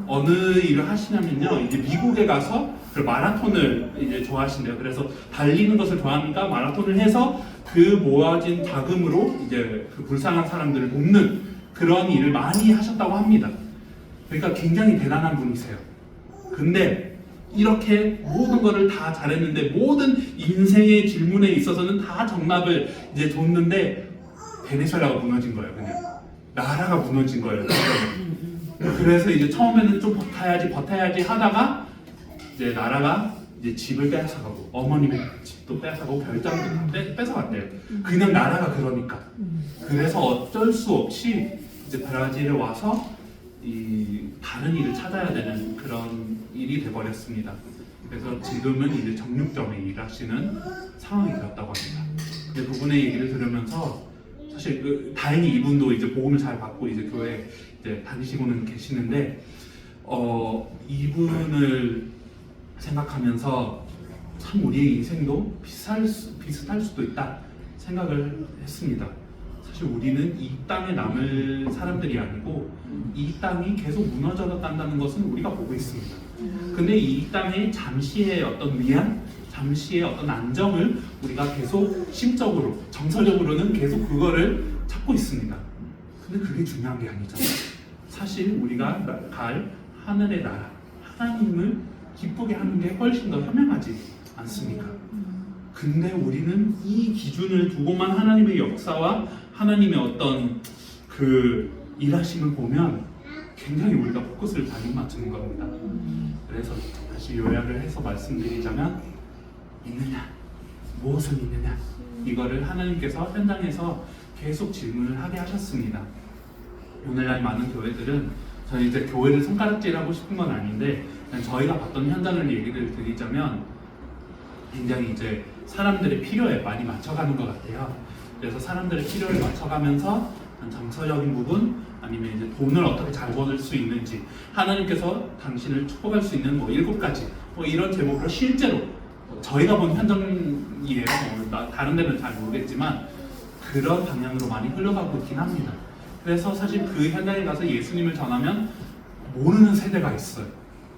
어느 일을 하시냐면요, 이제 미국에 가서 그 마라톤을 이제 좋아하신대요. 그래서 달리는 것을 좋아하니까 마라톤을 해서 그 모아진 자금으로 이제 그 불쌍한 사람들을 돕는 그런 일을 많이 하셨다고 합니다. 그러니까 굉장히 대단한 분이세요. 근데 이렇게 모든 것을 다 잘했는데 모든 인생의 질문에 있어서는 다 정답을 이제 줬는데 베네수엘라가 무너진 거예요. 그냥 나라가 무너진 거예요. 그래서 이제 처음에는 좀 버텨야지 하다가 이제 나라가 이제 집을 빼앗아가고 어머님의 집도 빼앗아가고 별장도 뺏어갔대요. 그냥 나라가 그러니까. 그래서 어쩔 수 없이 이제 브라질에 와서 이 다른 일을 찾아야 되는 그런 일이 돼버렸습니다. 그래서 지금은 이제 정육점에 일하시는 상황이 되었다고 합니다. 근데 그분의 얘기를 들으면서 사실 다행히 이분도 이제 복음을 잘 받고 이제 교회 이제 다니시고는 계시는데 이분을 생각하면서 참 우리의 인생도 비슷할 수도 있다 생각을 했습니다. 사실 우리는 이 땅에 남을 사람들이 아니고 이 땅이 계속 무너져 간다는 것은 우리가 보고 있습니다. 근데 이 땅의 잠시의 어떤 위안, 잠시의 어떤 안정을 우리가 계속 심적으로, 정서적으로는 계속 그거를 찾고 있습니다. 근데 그게 중요한 게 아니잖아요. 사실 우리가 갈 하늘의 나라, 하나님을 기쁘게 하는 게 훨씬 더 현명하지 않습니까? 근데 우리는 이 기준을 두고만 하나님의 역사와 하나님의 어떤 그 일하심을 보면 굉장히 우리가 포커스를 잘못 맞추는 겁니다. 그래서 다시 요약을 해서 말씀드리자면, 믿느냐, 무엇을 믿느냐, 이거를 하나님께서 현장에서 계속 질문을 하게 하셨습니다. 오늘날 많은 교회들은, 저희 이제 교회를 손가락질하고 싶은 건 아닌데 그냥 저희가 봤던 현장을 얘기를 드리자면 굉장히 이제 사람들의 필요에 많이 맞춰가는 것 같아요. 그래서 사람들의 필요를 맞춰가면서 정서적인 부분, 아니면 이제 돈을 어떻게 잘 벌 수 있는지, 하나님께서 당신을 축복할 수 있는 7가지 이런 제목으로 실제로 저희가 본 현장이에요. 다른 데는 잘 모르겠지만 그런 방향으로 많이 흘러가고 있긴 합니다. 그래서 사실 그 현장에 가서 예수님을 전하면 모르는 세대가 있어요.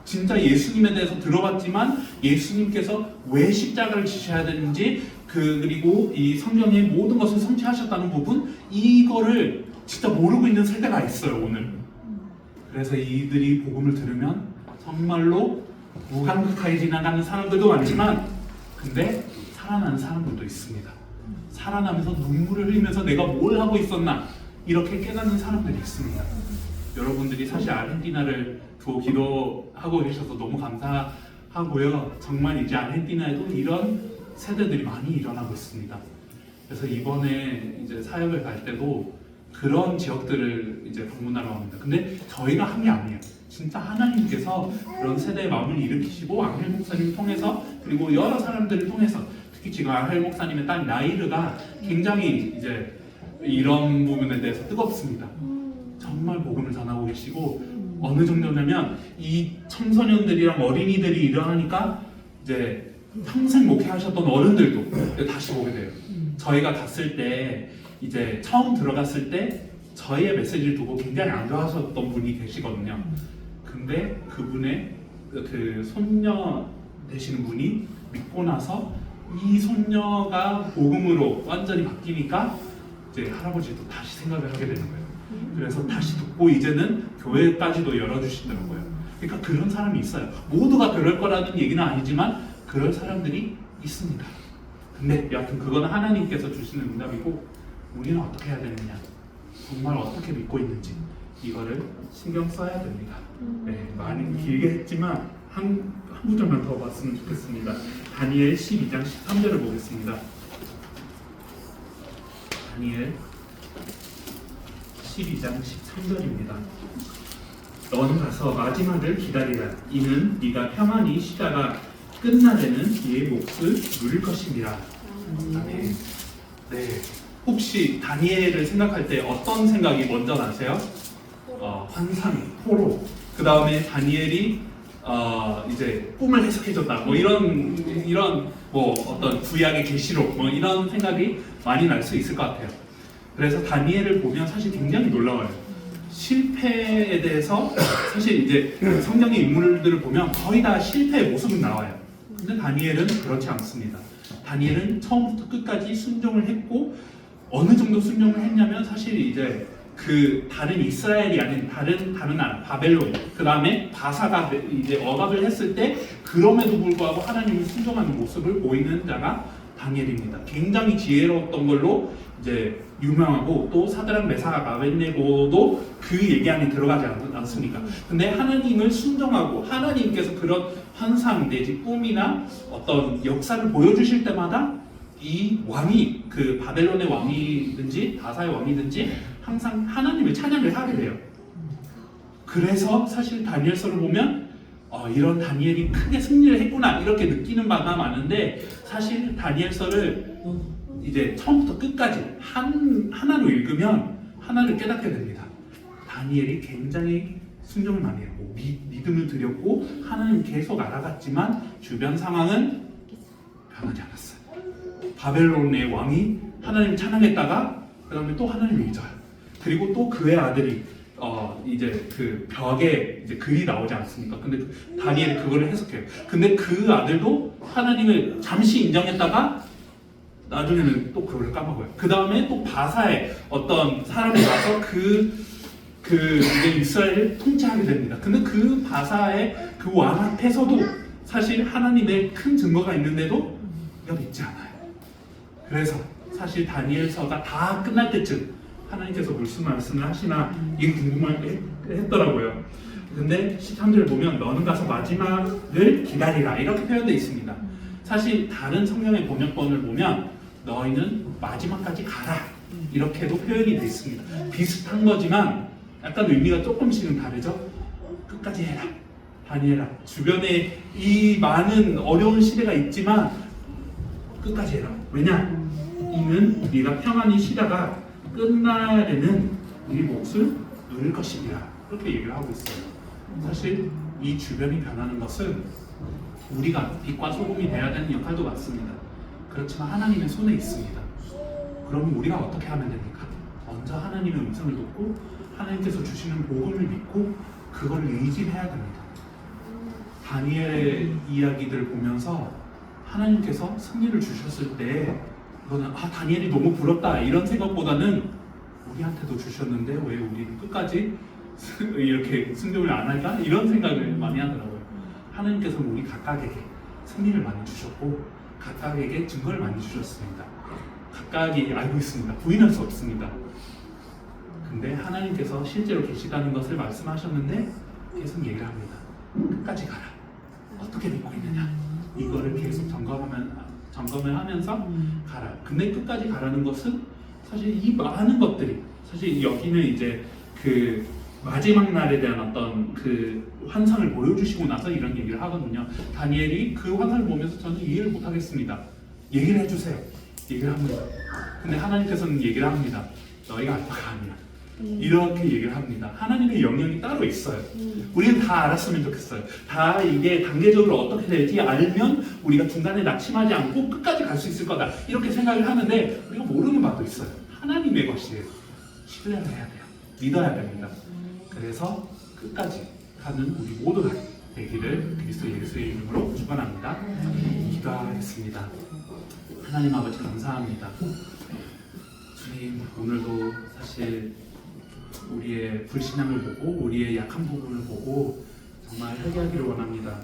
진짜 예수님에 대해서 들어봤지만 예수님께서 왜 십자가를 지셔야 되는지, 그리고 이 성경의 모든 것을 성취하셨다는 부분, 이거를 진짜 모르고 있는 세대가 있어요 오늘. 그래서 이들이 복음을 들으면 정말로 무감각하게 지나가는 사람들도 많지만, 근데 살아나는 사람들도 있습니다. 살아나면서 눈물을 흘리면서 내가 뭘 하고 있었나 이렇게 깨닫는 사람들이 있습니다. 여러분들이 사실 아르헨티나를 두고 기도하고 계셔서 너무 감사하고요. 정말 이제 아르헨티나에도 이런 세대들이 많이 일어나고 있습니다. 그래서 이번에 이제 사역을 갈 때도 그런 지역들을 이제 방문하러 합니다. 근데 저희가 한 게 아니에요. 진짜 하나님께서 그런 세대의 마음을 일으키시고 앙헬 목사님을 통해서, 그리고 여러 사람들을 통해서, 특히 지금 앙헬 목사님의 딸 나이르가 굉장히 이제 이런 부분에 대해서 뜨겁습니다. 정말 복음을 전하고 계시고, 어느 정도냐면 이 청소년들이랑 어린이들이 일어나니까 이제 평생 목회하셨던 어른들도 다시 보게 돼요. 저희가 갔을 때, 이제 처음 들어갔을 때 저희의 메시지를 두고 굉장히 안 좋아하셨던 분이 계시거든요. 근데 그분의 그 손녀 되시는 분이 믿고 나서 이 손녀가 복음으로 완전히 바뀌니까 이제 할아버지도 다시 생각을 하게 되는 거예요. 그래서 다시 듣고 이제는 교회까지도 열어주시더라고요. 그러니까 그런 사람이 있어요. 모두가 그럴 거라는 얘기는 아니지만 그럴 사람들이 있습니다. 근데 여하튼 그건 하나님께서 주시는 응답이고, 우리는 어떻게 해야 되느냐, 정말 어떻게 믿고 있는지 이거를 신경 써야 됩니다. 네, 많이 길게 했지만 한 구절만 더 봤으면 좋겠습니다. 다니엘 12장 13절을 보겠습니다. 다니엘 12장 13절입니다. 너는 가서 마지막을 기다리라. 이는 네가 평안히 쉬다가 끝날에는 네 몫을 누릴 것입니다. 아멘. 네. 혹시 다니엘을 생각할 때 어떤 생각이 먼저 나세요? 환상, 포로. 그 다음에 다니엘이 이제 꿈을 해석해줬다. 뭐 이런 뭐 어떤 구약의 계시록 뭐 이런 생각이 많이 날 수 있을 것 같아요. 그래서 다니엘을 보면 사실 굉장히 놀라워요. 실패에 대해서 사실 이제 성경의 인물들을 보면 거의 다 실패의 모습은 나와요. 근데 다니엘은 그렇지 않습니다. 다니엘은 처음부터 끝까지 순종을 했고, 어느 정도 순종을 했냐면 사실 이제 그 다른 이스라엘이 아닌 다른 나라 바벨론, 그 다음에 바사가 이제 억압을 했을 때 그럼에도 불구하고 하나님을 순종하는 모습을 보이는 자가 다니엘입니다. 굉장히 지혜로웠던 걸로 이제 유명하고, 또 사드락 메삭 아벳네고도 그 얘기 안에 들어가지 않습니까? 근데 하나님을 순종하고 하나님께서 그런 환상 내지 꿈이나 어떤 역사를 보여주실 때마다 이 왕이, 그 바벨론의 왕이든지 바사의 왕이든지 항상 하나님을 찬양을 하게 돼요. 그래서 사실 다니엘서를 보면 이런 다니엘이 크게 승리를 했구나 이렇게 느끼는 바가 많은데, 사실 다니엘서를 이제 처음부터 끝까지 하나로 읽으면 하나를 깨닫게 됩니다. 다니엘이 굉장히 순종을 많이 했고 믿음을 드렸고 하나님 계속 알아갔지만 주변 상황은 변하지 않았어요. 바벨론의 왕이 하나님을 찬양했다가 그 다음에 또 하나님을 잊어요. 그리고 또 그의 아들이 이제 그 벽에 이제 글이 나오지 않습니까? 근데 다니엘이 그거를 해석해요. 근데 그 아들도 하나님을 잠시 인정했다가 나중에는 또 그걸 까먹어요. 그 다음에 또 바사에 어떤 사람이 와서 이제 이스라엘을 통치하게 됩니다. 근데 그 바사의 그 왕 앞에서도 사실 하나님의 큰 증거가 있는데도 믿지 않아요. 그래서 사실 다니엘서가 다 끝날 때쯤 하나님께서 무슨 말씀을 하시나 이게 궁금했더라고요. 근데 13절 보면 너는 가서 마지막을 기다리라 이렇게 표현되어 있습니다. 사실 다른 성경의 번역본을 보면 너희는 마지막까지 가라 이렇게도 표현이 되어 있습니다. 비슷한 거지만 약간 의미가 조금씩은 다르죠. 끝까지 해라, 다니엘아. 주변에 이 많은 어려운 시대가 있지만 끝까지 해라. 왜냐? 이는 네가 평안히 쉬다가 끝날에는 네 몫을 누릴 것입니다. 그렇게 얘기를 하고 있어요. 사실 이 주변이 변하는 것은 우리가 빛과 소금이 돼야 되는 역할도 맞습니다. 그렇지만 하나님의 손에 있습니다. 그러면 우리가 어떻게 하면 됩니까? 먼저 하나님의 음성을 듣고 하나님께서 주시는 복음을 믿고 그걸 의지해야 됩니다. 다니엘의 이야기들 보면서 하나님께서 승리를 주셨을 때 이거는 다니엘이 너무 부럽다 이런 생각보다는 우리한테도 주셨는데 왜 우리는 끝까지 이렇게 순종을 안 할까? 이런 생각을 많이 하더라고요. 하나님께서는 우리 각각에게 승리를 많이 주셨고 각각에게 증거를 많이 주셨습니다. 각각이 알고 있습니다. 부인할 수 없습니다. 근데 하나님께서 실제로 계시다는 것을 말씀하셨는데 계속 얘기를 합니다. 끝까지 가라. 어떻게 믿고 있느냐? 이거를 계속 점검을 하면서 가라. 근데 끝까지 가라는 것은 사실 이 많은 것들이 사실 여기는 이제 그 마지막 날에 대한 어떤 그 환상을 보여주시고 나서 이런 얘기를 하거든요. 다니엘이 그 환상을 보면서 저는 이해를 못하겠습니다. 얘기를 해주세요. 얘기를 합니다. 근데 하나님께서는 얘기를 합니다. 너희가 알 바가 아니야. 이렇게 얘기를 합니다. 하나님의 영역이 따로 있어요. 우리는 다 알았으면 좋겠어요. 다 이게 단계적으로 어떻게 될지 알면 우리가 중간에 낙심하지 않고 끝까지 갈 수 있을 거다. 이렇게 생각을 하는데 우리가 모르는 바도 있어요. 하나님의 것이에요. 신뢰를 해야 돼요. 믿어야 됩니다. 그래서 끝까지 가는 우리 모두가 되기를 그리스도 예수의 이름으로 축원합니다. 기도하겠습니다. 하나님 아버지 감사합니다. 주님, 오늘도 사실 우리의 불신앙을 보고 우리의 약한 부분을 보고 정말 회개하기를 원합니다.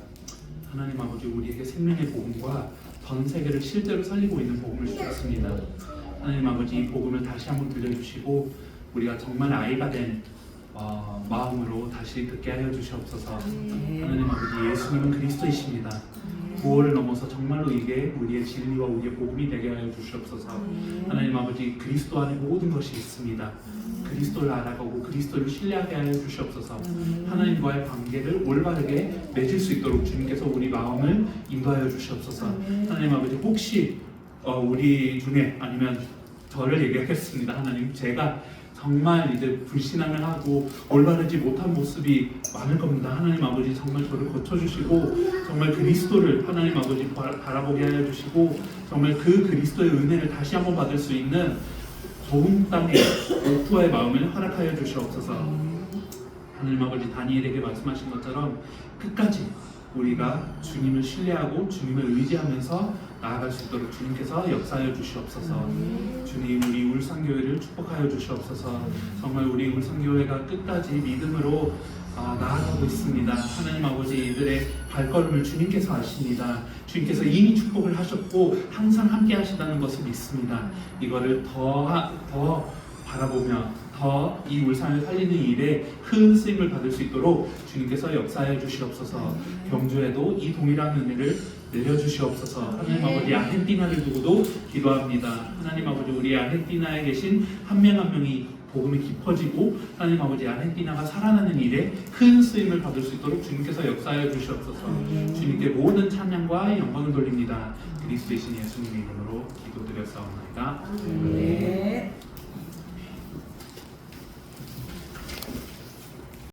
하나님 아버지, 우리에게 생명의 복음과 전 세계를 실제로 살리고 있는 복음을 주셨습니다. 하나님 아버지, 이 복음을 다시 한번 들려주시고 우리가 정말 아이가 된 마음으로 다시 듣게 하여 주시옵소서. 하나님 아버지, 예수님은 그리스도이십니다. 구호를 넘어서 정말로 이게 우리의 진리와 우리의 복음이 되게 하여 주시옵소서. 하나님 아버지, 그리스도 안에 모든 것이 있습니다. 그리스도를 알아가고 그리스도를 신뢰하게 하여 주시옵소서. 하나님과의 관계를 올바르게 맺을 수 있도록 주님께서 우리 마음을 인도하여 주시옵소서. 하나님 아버지, 혹시 우리 중에, 아니면 저를 얘기하겠습니다. 하나님, 제가 정말 이제 불신앙을 하고 올바르지 못한 모습이 많을 겁니다. 하나님 아버지, 정말 저를 고쳐주시고 정말 그리스도를 하나님 아버지 바라보게 하여 주시고 정말 그 그리스도의 은혜를 다시 한번 받을 수 있는 좋은 땅의 오프와의 마음을 허락하여 주시옵소서. 하나님 아버지, 다니엘에게 말씀하신 것처럼 끝까지 우리가 주님을 신뢰하고 주님을 의지하면서 나아갈 수 있도록 주님께서 역사하여 주시옵소서. 주님, 우리 울산교회를 축복하여 주시옵소서. 정말 우리 울산교회가 끝까지 믿음으로 나아가고 있습니다. 하나님 아버지, 이들의 발걸음을 주님께서 아십니다. 주님께서 이미 축복을 하셨고 항상 함께 하시다는 것을 믿습니다. 이거를 더 바라보며 더 이 울산을 살리는 일에 큰 쓰임을 받을 수 있도록 주님께서 역사해 주시옵소서. 경주에도 이 동일한 은혜를 내려주시옵소서. 하나님 아버지, 아헨티나를 두고도 기도합니다. 하나님 아버지, 우리 아헨티나에 계신 한 명 한 명이 복음이 깊어지고 하나님 아버지, 아헨티나가 살아나는 일에 큰 쓰임을 받을 수 있도록 주님께서 역사하여 주시옵소서. 주님께 모든 찬양과 영광을 돌립니다. 그리스도이신 예수님의 이름으로 기도드렸사옵나이다.